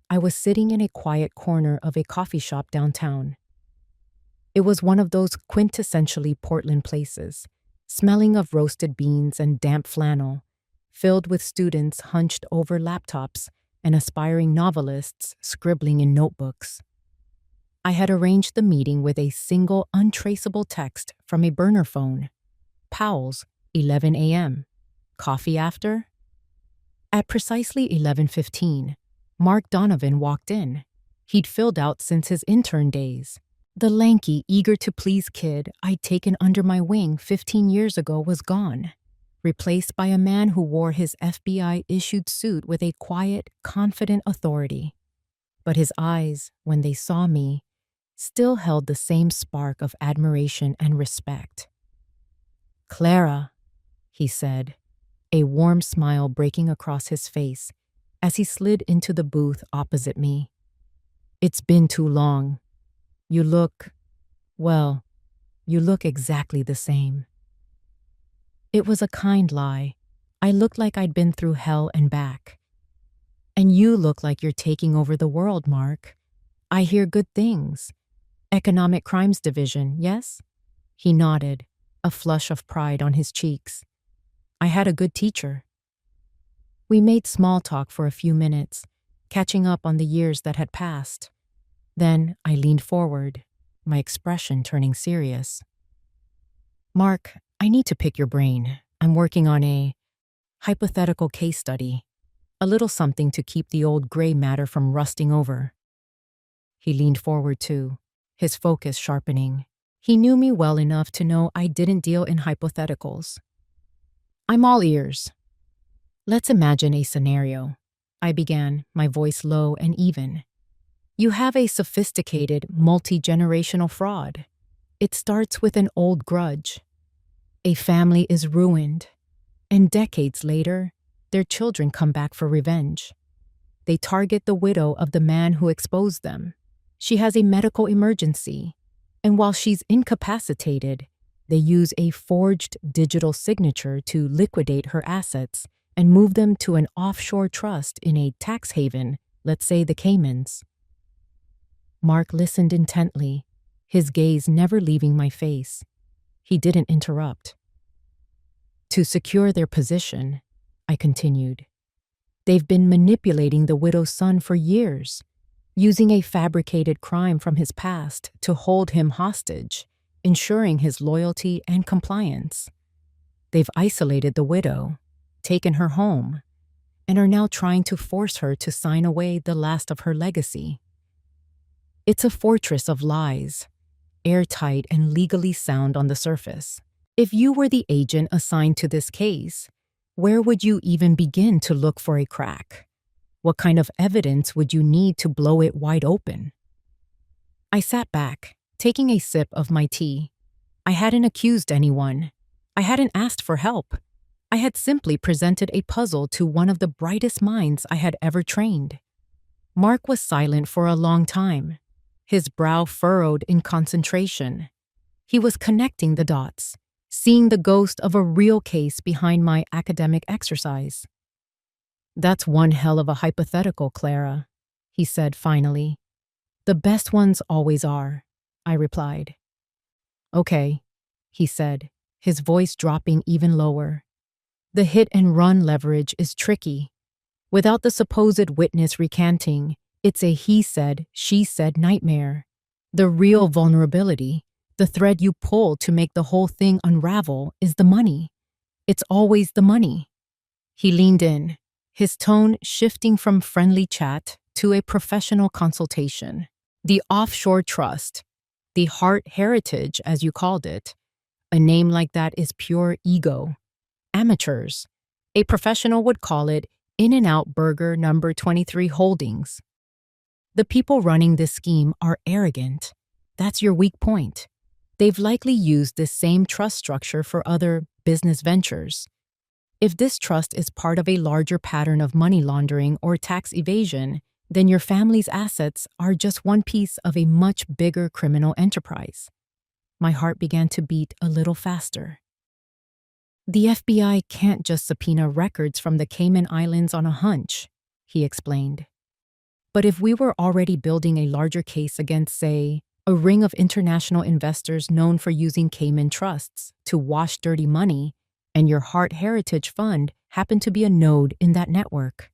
I was sitting in a quiet corner of a coffee shop downtown. It was one of those quintessentially Portland places, smelling of roasted beans and damp flannel, filled with students hunched over laptops and aspiring novelists scribbling in notebooks. I had arranged the meeting with a single untraceable text from a burner phone. Powell's, 11 a.m. Coffee after? At precisely 11:15, Mark Donovan walked in. He'd filled out since his intern days. The lanky, eager-to-please kid I'd taken under my wing 15 years ago was gone, replaced by a man who wore his FBI-issued suit with a quiet, confident authority. But his eyes, when they saw me, still held the same spark of admiration and respect. "Clara," he said, a warm smile breaking across his face as he slid into the booth opposite me. "It's been too long. You look exactly the same." It was a kind lie. I looked like I'd been through hell and back. "And you look like you're taking over the world, Mark. I hear good things. Economic Crimes Division, yes?" He nodded, a flush of pride on his cheeks. "I had a good teacher." We made small talk for a few minutes, catching up on the years that had passed. Then I leaned forward, my expression turning serious. "Mark, I need to pick your brain. I'm working on a hypothetical case study, a little something to keep the old gray matter from rusting over." He leaned forward too, his focus sharpening. He knew me well enough to know I didn't deal in hypotheticals. I'm all ears. Let's imagine a scenario. I began, my voice low and even. You have a sophisticated, multi-generational fraud. It starts with an old grudge. A family is ruined, and decades later, their children come back for revenge. They target the widow of the man who exposed them. She has a medical emergency, and while she's incapacitated, they use a forged digital signature to liquidate her assets and move them to an offshore trust in a tax haven, let's say the Caymans. Mark listened intently, his gaze never leaving my face. He didn't interrupt. To secure their position, I continued, they've been manipulating the widow's son for years, using a fabricated crime from his past to hold him hostage, ensuring his loyalty and compliance. They've isolated the widow, taken her home, and are now trying to force her to sign away the last of her legacy. It's a fortress of lies, airtight and legally sound on the surface. If you were the agent assigned to this case, where would you even begin to look for a crack? What kind of evidence would you need to blow it wide open? I sat back, taking a sip of my tea. I hadn't accused anyone. I hadn't asked for help. I had simply presented a puzzle to one of the brightest minds I had ever trained. Mark was silent for a long time, his brow furrowed in concentration. He was connecting the dots, seeing the ghost of a real case behind my academic exercise. That's one hell of a hypothetical, Clara, he said finally. The best ones always are, I replied. Okay, he said, his voice dropping even lower. The hit-and-run leverage is tricky. Without the supposed witness recanting, it's a he said, she said nightmare. The real vulnerability, the thread you pull to make the whole thing unravel, is the money. It's always the money. He leaned in, his tone shifting from friendly chat to a professional consultation. The offshore trust, the heart heritage, as you called it, a name like that is pure ego. Amateurs. A professional would call it In-N-Out Burger number 23 Holdings. The people running this scheme are arrogant. That's your weak point. They've likely used this same trust structure for other business ventures. If this trust is part of a larger pattern of money laundering or tax evasion, then your family's assets are just one piece of a much bigger criminal enterprise. My heart began to beat a little faster. The FBI can't just subpoena records from the Cayman Islands on a hunch, he explained. But if we were already building a larger case against, say, a ring of international investors known for using Cayman trusts to wash dirty money, and your Heart Heritage Fund happened to be a node in that network,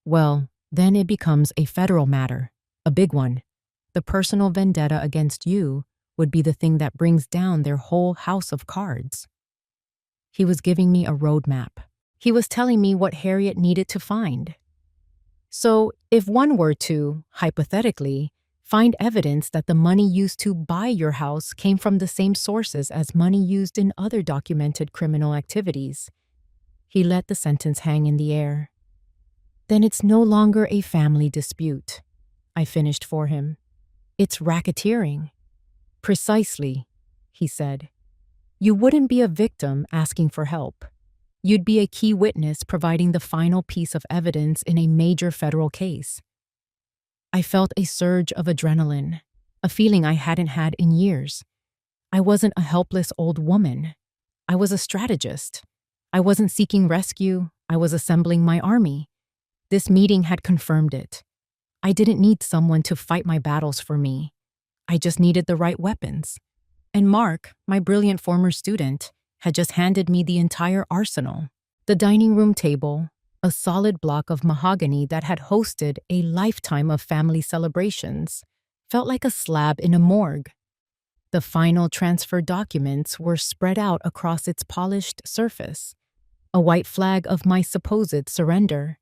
well, then it becomes a federal matter, a big one. The personal vendetta against you would be the thing that brings down their whole house of cards. He was giving me a roadmap. He was telling me what Harriet needed to find. So, if one were to, hypothetically, find evidence that the money used to buy your house came from the same sources as money used in other documented criminal activities, he let the sentence hang in the air. Then it's no longer a family dispute, I finished for him. It's racketeering. Precisely, he said. You wouldn't be a victim asking for help. You'd be a key witness providing the final piece of evidence in a major federal case. I felt a surge of adrenaline, a feeling I hadn't had in years. I wasn't a helpless old woman. I was a strategist. I wasn't seeking rescue. I was assembling my army. This meeting had confirmed it. I didn't need someone to fight my battles for me. I just needed the right weapons. And Mark, my brilliant former student, had just handed me the entire arsenal. The dining room table, a solid block of mahogany that had hosted a lifetime of family celebrations, felt like a slab in a morgue. The final transfer documents were spread out across its polished surface, a white flag of my supposed surrender.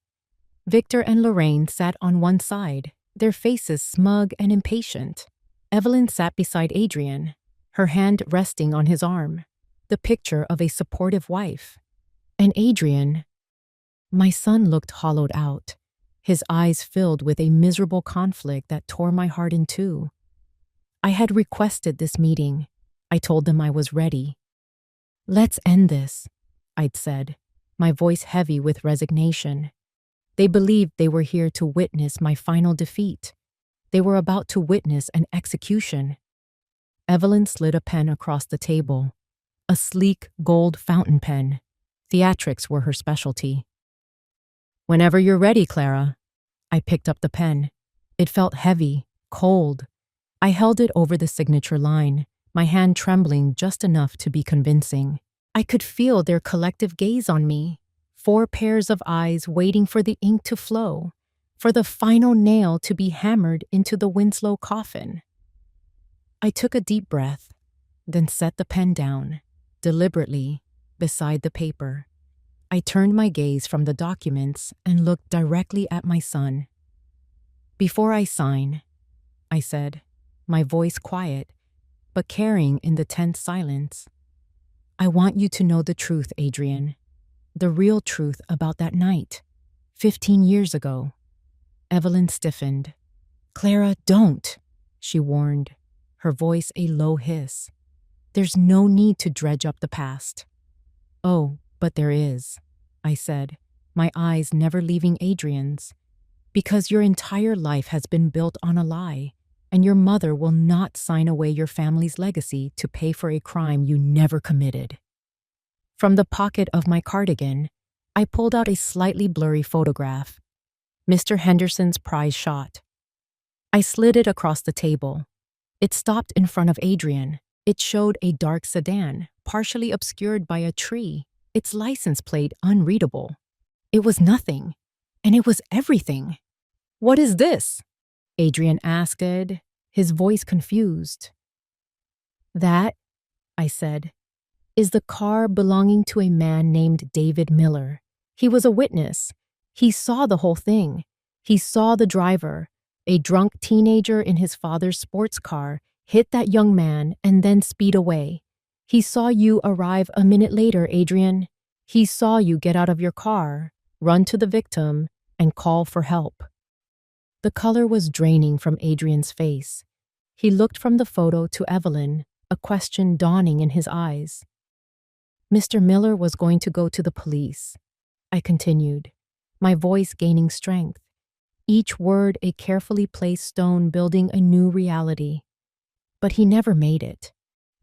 Victor and Lorraine sat on one side, their faces smug and impatient. Evelyn sat beside Adrian, her hand resting on his arm, the picture of a supportive wife. And Adrian, my son looked hollowed out, his eyes filled with a miserable conflict that tore my heart in two. I had requested this meeting. I told them I was ready. "Let's end this," I'd said, my voice heavy with resignation. They believed they were here to witness my final defeat. They were about to witness an execution. Evelyn slid a pen across the table, a sleek gold fountain pen. Theatrics were her specialty. "Whenever you're ready, Clara." I picked up the pen. It felt heavy, cold. I held it over the signature line, my hand trembling just enough to be convincing. I could feel their collective gaze on me, 4 pairs of eyes waiting for the ink to flow, for the final nail to be hammered into the Winslow coffin. I took a deep breath, then set the pen down, deliberately, beside the paper. I turned my gaze from the documents and looked directly at my son. "Before I sign," I said, my voice quiet, but carrying in the tense silence, "I want you to know the truth, Adrian. The real truth about that night, 15 years ago." Evelyn stiffened. "Clara, don't," she warned, her voice a low hiss. "There's no need to dredge up the past." "Oh, but there is," I said, my eyes never leaving Adrian's. "Because your entire life has been built on a lie, and your mother will not sign away your family's legacy to pay for a crime you never committed." From the pocket of my cardigan, I pulled out a slightly blurry photograph, Mr. Henderson's prize shot. I slid it across the table. It stopped in front of Adrian. It showed a dark sedan, partially obscured by a tree, its license plate unreadable. It was nothing, and it was everything. "What is this?" Adrian asked, his voice confused. "That," I said, "is the car belonging to a man named David Miller. He was a witness. He saw the whole thing. He saw the driver, a drunk teenager in his father's sports car, hit that young man and then speed away. He saw you arrive a minute later, Adrian. He saw you get out of your car, run to the victim, and call for help." The color was draining from Adrian's face. He looked from the photo to Evelyn, a question dawning in his eyes. "Mr. Miller was going to go to the police," I continued, my voice gaining strength, each word a carefully placed stone building a new reality. "But he never made it,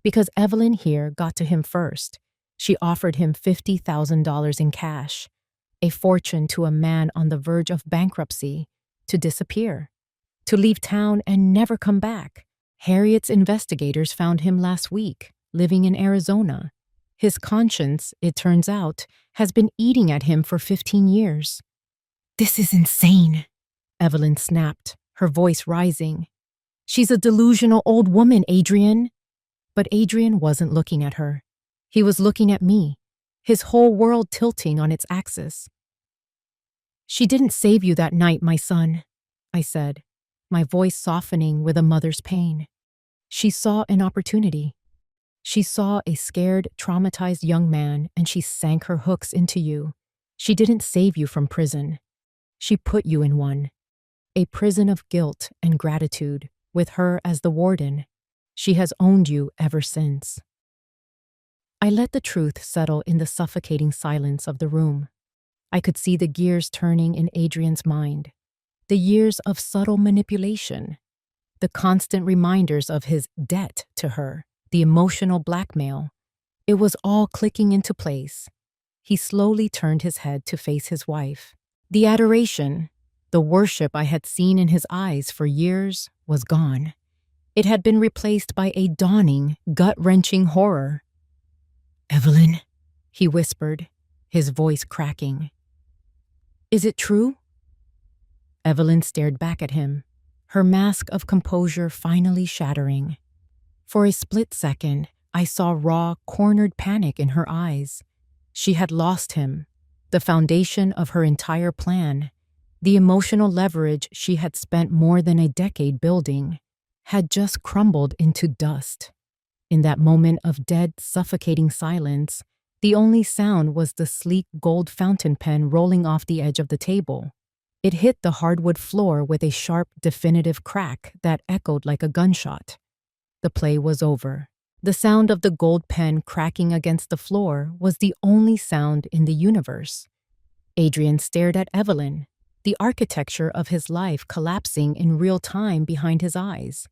because Evelyn here got to him first. She offered him $50,000 in cash, a fortune to a man on the verge of bankruptcy, to disappear, to leave town and never come back. Harriet's investigators found him last week, living in Arizona. His conscience, it turns out, has been eating at him for 15 years. "This is insane," Evelyn snapped, her voice rising. "She's a delusional old woman, Adrian." But Adrian wasn't looking at her. He was looking at me, his whole world tilting on its axis. "She didn't save you that night, my son," I said, my voice softening with a mother's pain. "She saw an opportunity. She saw a scared, traumatized young man, and she sank her hooks into you. She didn't save you from prison. She put you in one. A prison of guilt and gratitude, with her as the warden. She has owned you ever since." I let the truth settle in the suffocating silence of the room. I could see the gears turning in Adrian's mind, the years of subtle manipulation, the constant reminders of his debt to her, the emotional blackmail. It was all clicking into place. He slowly turned his head to face his wife. The adoration, the worship I had seen in his eyes for years, was gone. It had been replaced by a dawning, gut-wrenching horror. "Evelyn," he whispered, his voice cracking. "Is it true?" Evelyn stared back at him, her mask of composure finally shattering. For a split second, I saw raw, cornered panic in her eyes. She had lost him, the foundation of her entire plan. The emotional leverage she had spent more than a decade building had just crumbled into dust. In that moment of dead, suffocating silence, the only sound was the sleek gold fountain pen rolling off the edge of the table. It hit the hardwood floor with a sharp, definitive crack that echoed like a gunshot. The play was over. The sound of the gold pen cracking against the floor was the only sound in the universe. Adrian stared at Evelyn, the architecture of his life collapsing in real time behind his eyes.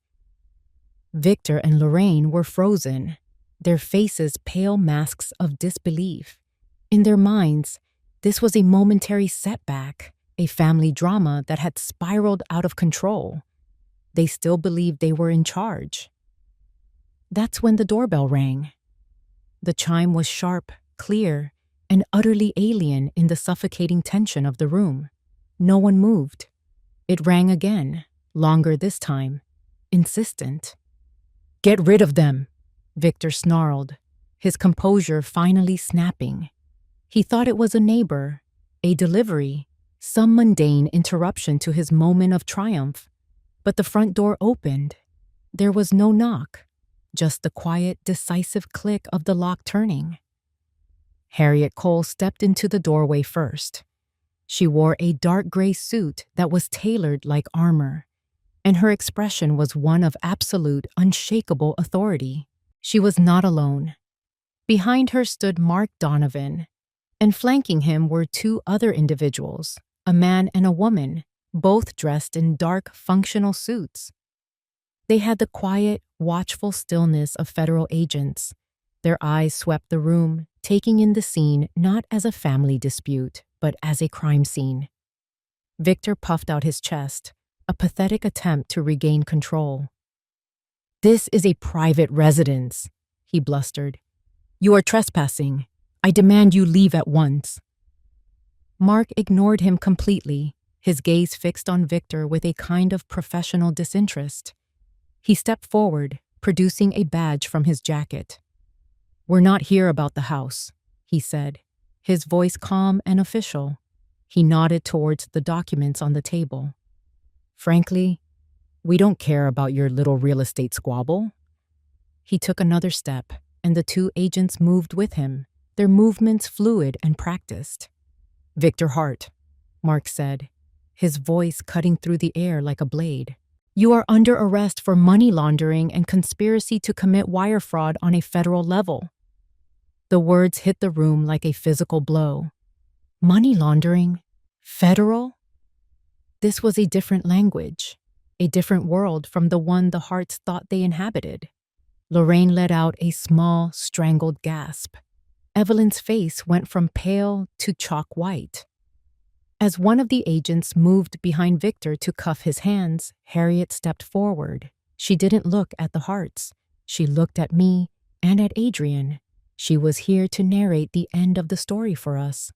Victor and Lorraine were frozen, their faces pale masks of disbelief. In their minds, this was a momentary setback, a family drama that had spiraled out of control. They still believed they were in charge. That's when the doorbell rang. The chime was sharp, clear, and utterly alien in the suffocating tension of the room. No one moved. It rang again, longer this time, insistent. "Get rid of them," Victor snarled, his composure finally snapping. He thought it was a neighbor, a delivery, some mundane interruption to his moment of triumph. But the front door opened. There was no knock, just the quiet, decisive click of the lock turning. Harriet Cole stepped into the doorway first. She wore a dark gray suit that was tailored like armor, and her expression was one of absolute, unshakable authority. She was not alone. Behind her stood Mark Donovan, and flanking him were two other individuals, a man and a woman, both dressed in dark, functional suits. They had the quiet, watchful stillness of federal agents. Their eyes swept the room, taking in the scene not as a family dispute, but as a crime scene. Victor puffed out his chest, a pathetic attempt to regain control. "This is a private residence," he blustered. "You are trespassing. I demand you leave at once." Mark ignored him completely, his gaze fixed on Victor with a kind of professional disinterest. He stepped forward, producing a badge from his jacket. "We're not here about the house," he said, his voice calm and official. He nodded towards the documents on the table. "Frankly, we don't care about your little real estate squabble." He took another step, and the two agents moved with him, their movements fluid and practiced. "Victor Hart," Mark said, his voice cutting through the air like a blade. "You are under arrest for money laundering and conspiracy to commit wire fraud on a federal level." The words hit the room like a physical blow. Money laundering? Federal? This was a different language, a different world from the one the Harts thought they inhabited. Lorraine let out a small, strangled gasp. Evelyn's face went from pale to chalk white. As one of the agents moved behind Victor to cuff his hands, Harriet stepped forward. She didn't look at the Harts. She looked at me and at Adrian. She was here to narrate the end of the story for us.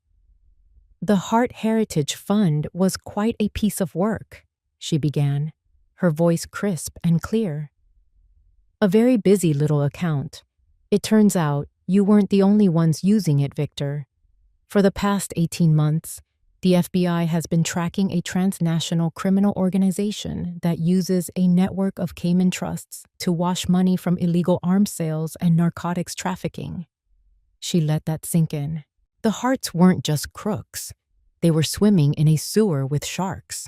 "The Hart Heritage Fund was quite a piece of work," she began, her voice crisp and clear. "A very busy little account. It turns out you weren't the only ones using it, Victor. For the past 18 months, the FBI has been tracking a transnational criminal organization that uses a network of Cayman trusts to wash money from illegal arms sales and narcotics trafficking." She let that sink in. The Harts weren't just crooks. They were swimming in a sewer with sharks.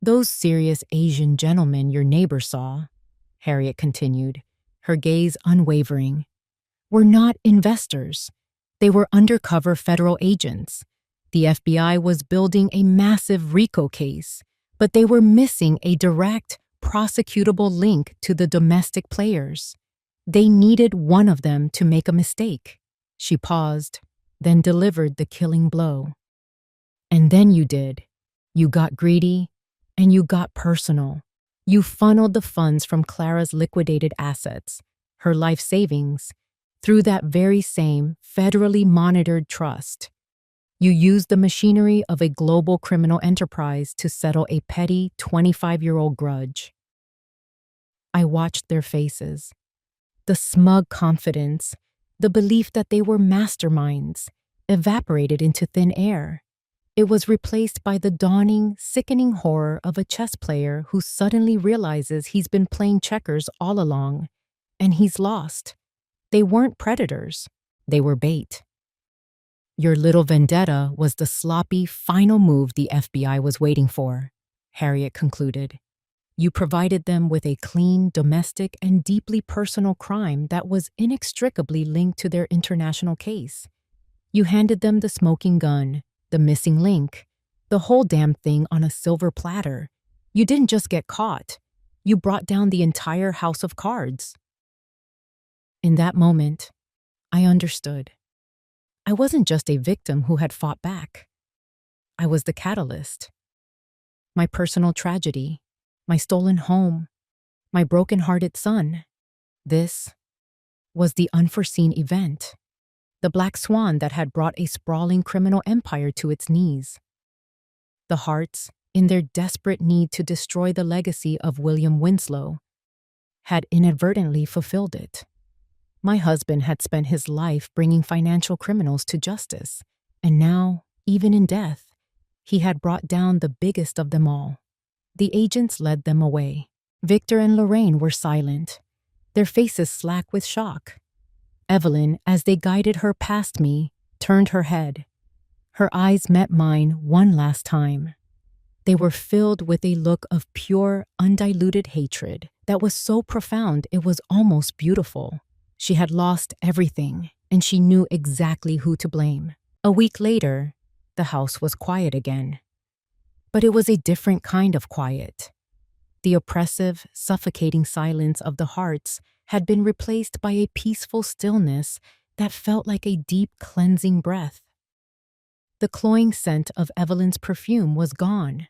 "Those serious Asian gentlemen your neighbor saw," Harriet continued, her gaze unwavering, "were not investors. They were undercover federal agents. The FBI was building a massive RICO case, but they were missing a direct, prosecutable link to the domestic players. They needed one of them to make a mistake." She paused, then delivered the killing blow. "And then you did. You got greedy, and you got personal. You funneled the funds from Clara's liquidated assets, her life savings, through that very same federally monitored trust. You used the machinery of a global criminal enterprise to settle a petty 25-year-old grudge." I watched their faces. The smug confidence, the belief that they were masterminds, evaporated into thin air. It was replaced by the dawning, sickening horror of a chess player who suddenly realizes he's been playing checkers all along, and he's lost. They weren't predators, they were bait. Your little vendetta was the sloppy, final move the FBI was waiting for, Harriet concluded. You provided them with a clean, domestic, and deeply personal crime that was inextricably linked to their international case. You handed them the smoking gun, the missing link, the whole damn thing on a silver platter. You didn't just get caught. You brought down the entire house of cards. In that moment, I understood. I wasn't just a victim who had fought back. I was the catalyst. My personal tragedy, my stolen home, my broken-hearted son. This was the unforeseen event, the black swan that had brought a sprawling criminal empire to its knees. The Harts, in their desperate need to destroy the legacy of William Winslow, had inadvertently fulfilled it. My husband had spent his life bringing financial criminals to justice, and now, even in death, he had brought down the biggest of them all. The agents led them away. Victor and Lorraine were silent, their faces slack with shock. Evelyn, as they guided her past me, turned her head. Her eyes met mine one last time. They were filled with a look of pure, undiluted hatred that was so profound it was almost beautiful. She had lost everything, and she knew exactly who to blame. A week later, the house was quiet again. But it was a different kind of quiet. The oppressive, suffocating silence of the Harts had been replaced by a peaceful stillness that felt like a deep, cleansing breath. The cloying scent of Evelyn's perfume was gone,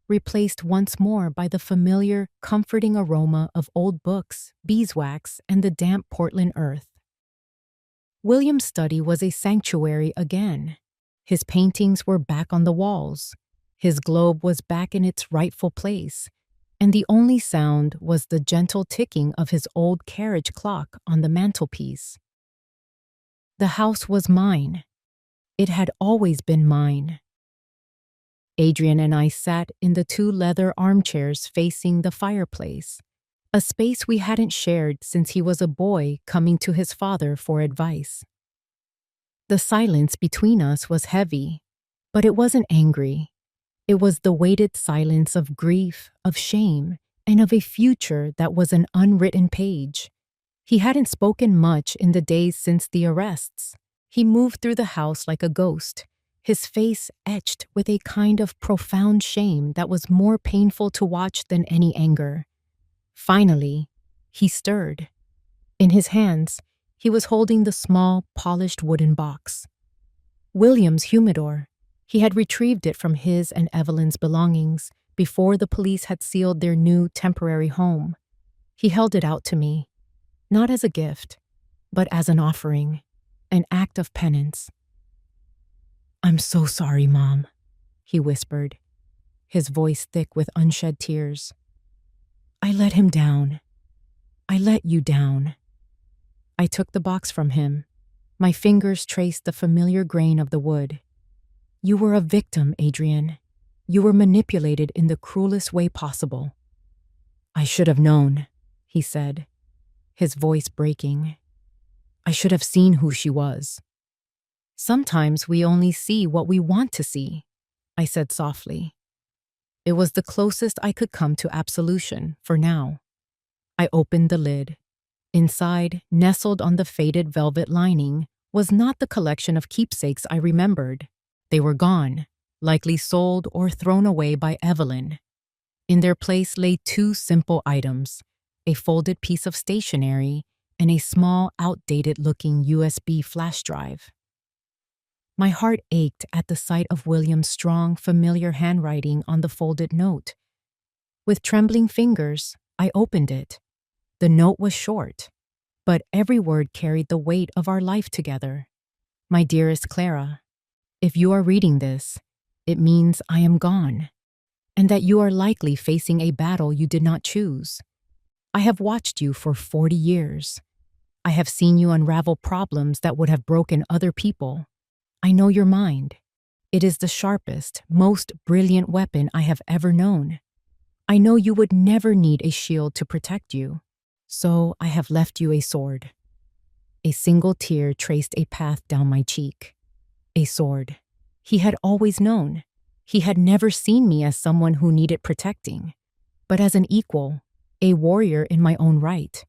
replaced once more by the familiar, comforting aroma of old books, beeswax, and the damp Portland earth. William's study was a sanctuary again. His paintings were back on the walls. His globe was back in its rightful place, and the only sound was the gentle ticking of his old carriage clock on the mantelpiece. The house was mine. It had always been mine. Adrian and I sat in the two leather armchairs facing the fireplace, a space we hadn't shared since he was a boy coming to his father for advice. The silence between us was heavy, but it wasn't angry. It was the weighted silence of grief, of shame, and of a future that was an unwritten page. He hadn't spoken much in the days since the arrests. He moved through the house like a ghost, his face etched with a kind of profound shame that was more painful to watch than any anger. Finally, he stirred. In his hands, he was holding the small, polished wooden box. William's humidor. He had retrieved it from his and Evelyn's belongings before the police had sealed their new temporary home. He held it out to me, not as a gift, but as an offering, an act of penance. "I'm so sorry, Mom," he whispered, his voice thick with unshed tears. "I let him down. I let you down." I took the box from him. My fingers traced the familiar grain of the wood. "You were a victim, Adrian. You were manipulated in the cruelest way possible." "I should have known," he said, his voice breaking. "I should have seen who she was." "Sometimes we only see what we want to see," I said softly. It was the closest I could come to absolution for now. I opened the lid. Inside, nestled on the faded velvet lining, was not the collection of keepsakes I remembered. They were gone, likely sold or thrown away by Evelyn. In their place lay two simple items, a folded piece of stationery and a small, outdated-looking USB flash drive. My heart ached at the sight of William's strong, familiar handwriting on the folded note. With trembling fingers, I opened it. The note was short, but every word carried the weight of our life together. "My dearest Clara, if you are reading this, it means I am gone, and that you are likely facing a battle you did not choose. I have watched you for 40 years. I have seen you unravel problems that would have broken other people. I know your mind. It is the sharpest, most brilliant weapon I have ever known. I know you would never need a shield to protect you, so I have left you a sword." A single tear traced a path down my cheek. A sword. He had always known. He had never seen me as someone who needed protecting, but as an equal, a warrior in my own right.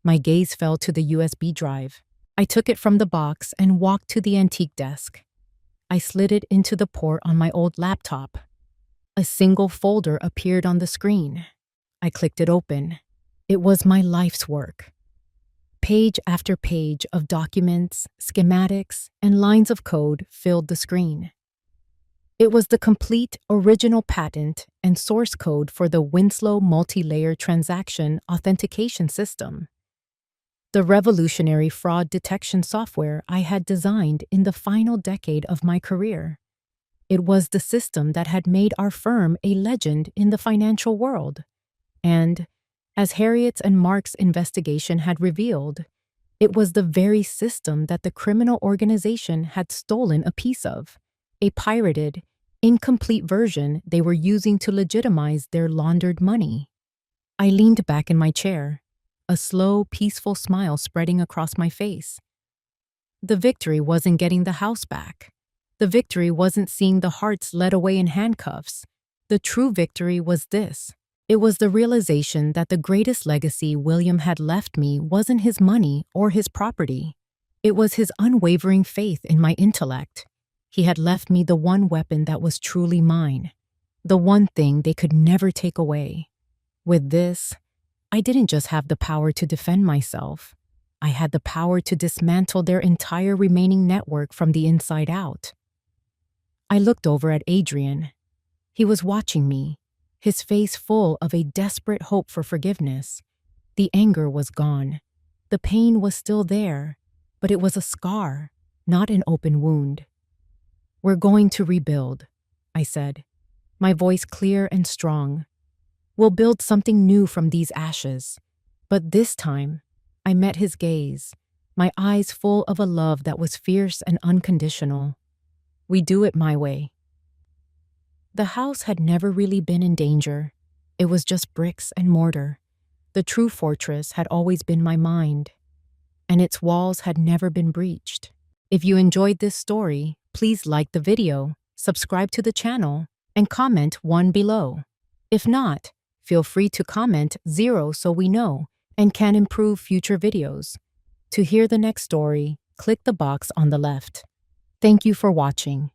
My gaze fell to the USB drive. I took it from the box and walked to the antique desk. I slid it into the port on my old laptop. A single folder appeared on the screen. I clicked it open. It was my life's work. Page after page of documents, schematics, and lines of code filled the screen. It was the complete original patent and source code for the Winslow multi-layer transaction authentication system, the revolutionary fraud detection software I had designed in the final decade of my career. It was the system that had made our firm a legend in the financial world. And, as Harriet's and Mark's investigation had revealed, it was the very system that the criminal organization had stolen a piece of, a pirated, incomplete version they were using to legitimize their laundered money. I leaned back in my chair, a slow, peaceful smile spreading across my face. The victory wasn't getting the house back. The victory wasn't seeing the hearts led away in handcuffs. The true victory was this. It was the realization that the greatest legacy William had left me wasn't his money or his property. It was his unwavering faith in my intellect. He had left me the one weapon that was truly mine, the one thing they could never take away. With this, I didn't just have the power to defend myself. I had the power to dismantle their entire remaining network from the inside out. I looked over at Adrian. He was watching me, his face full of a desperate hope for forgiveness. The anger was gone. The pain was still there, but it was a scar, not an open wound. "We're going to rebuild," I said, my voice clear and strong. "We'll build something new from these ashes." But this time, I met his gaze, my eyes full of a love that was fierce and unconditional. "We do it my way." The house had never really been in danger. It was just bricks and mortar. The true fortress had always been my mind, and its walls had never been breached. If you enjoyed this story, please like the video, subscribe to the channel, and comment 1 below. If not, feel free to comment 0 so we know and can improve future videos. To hear the next story, click the box on the left. Thank you for watching.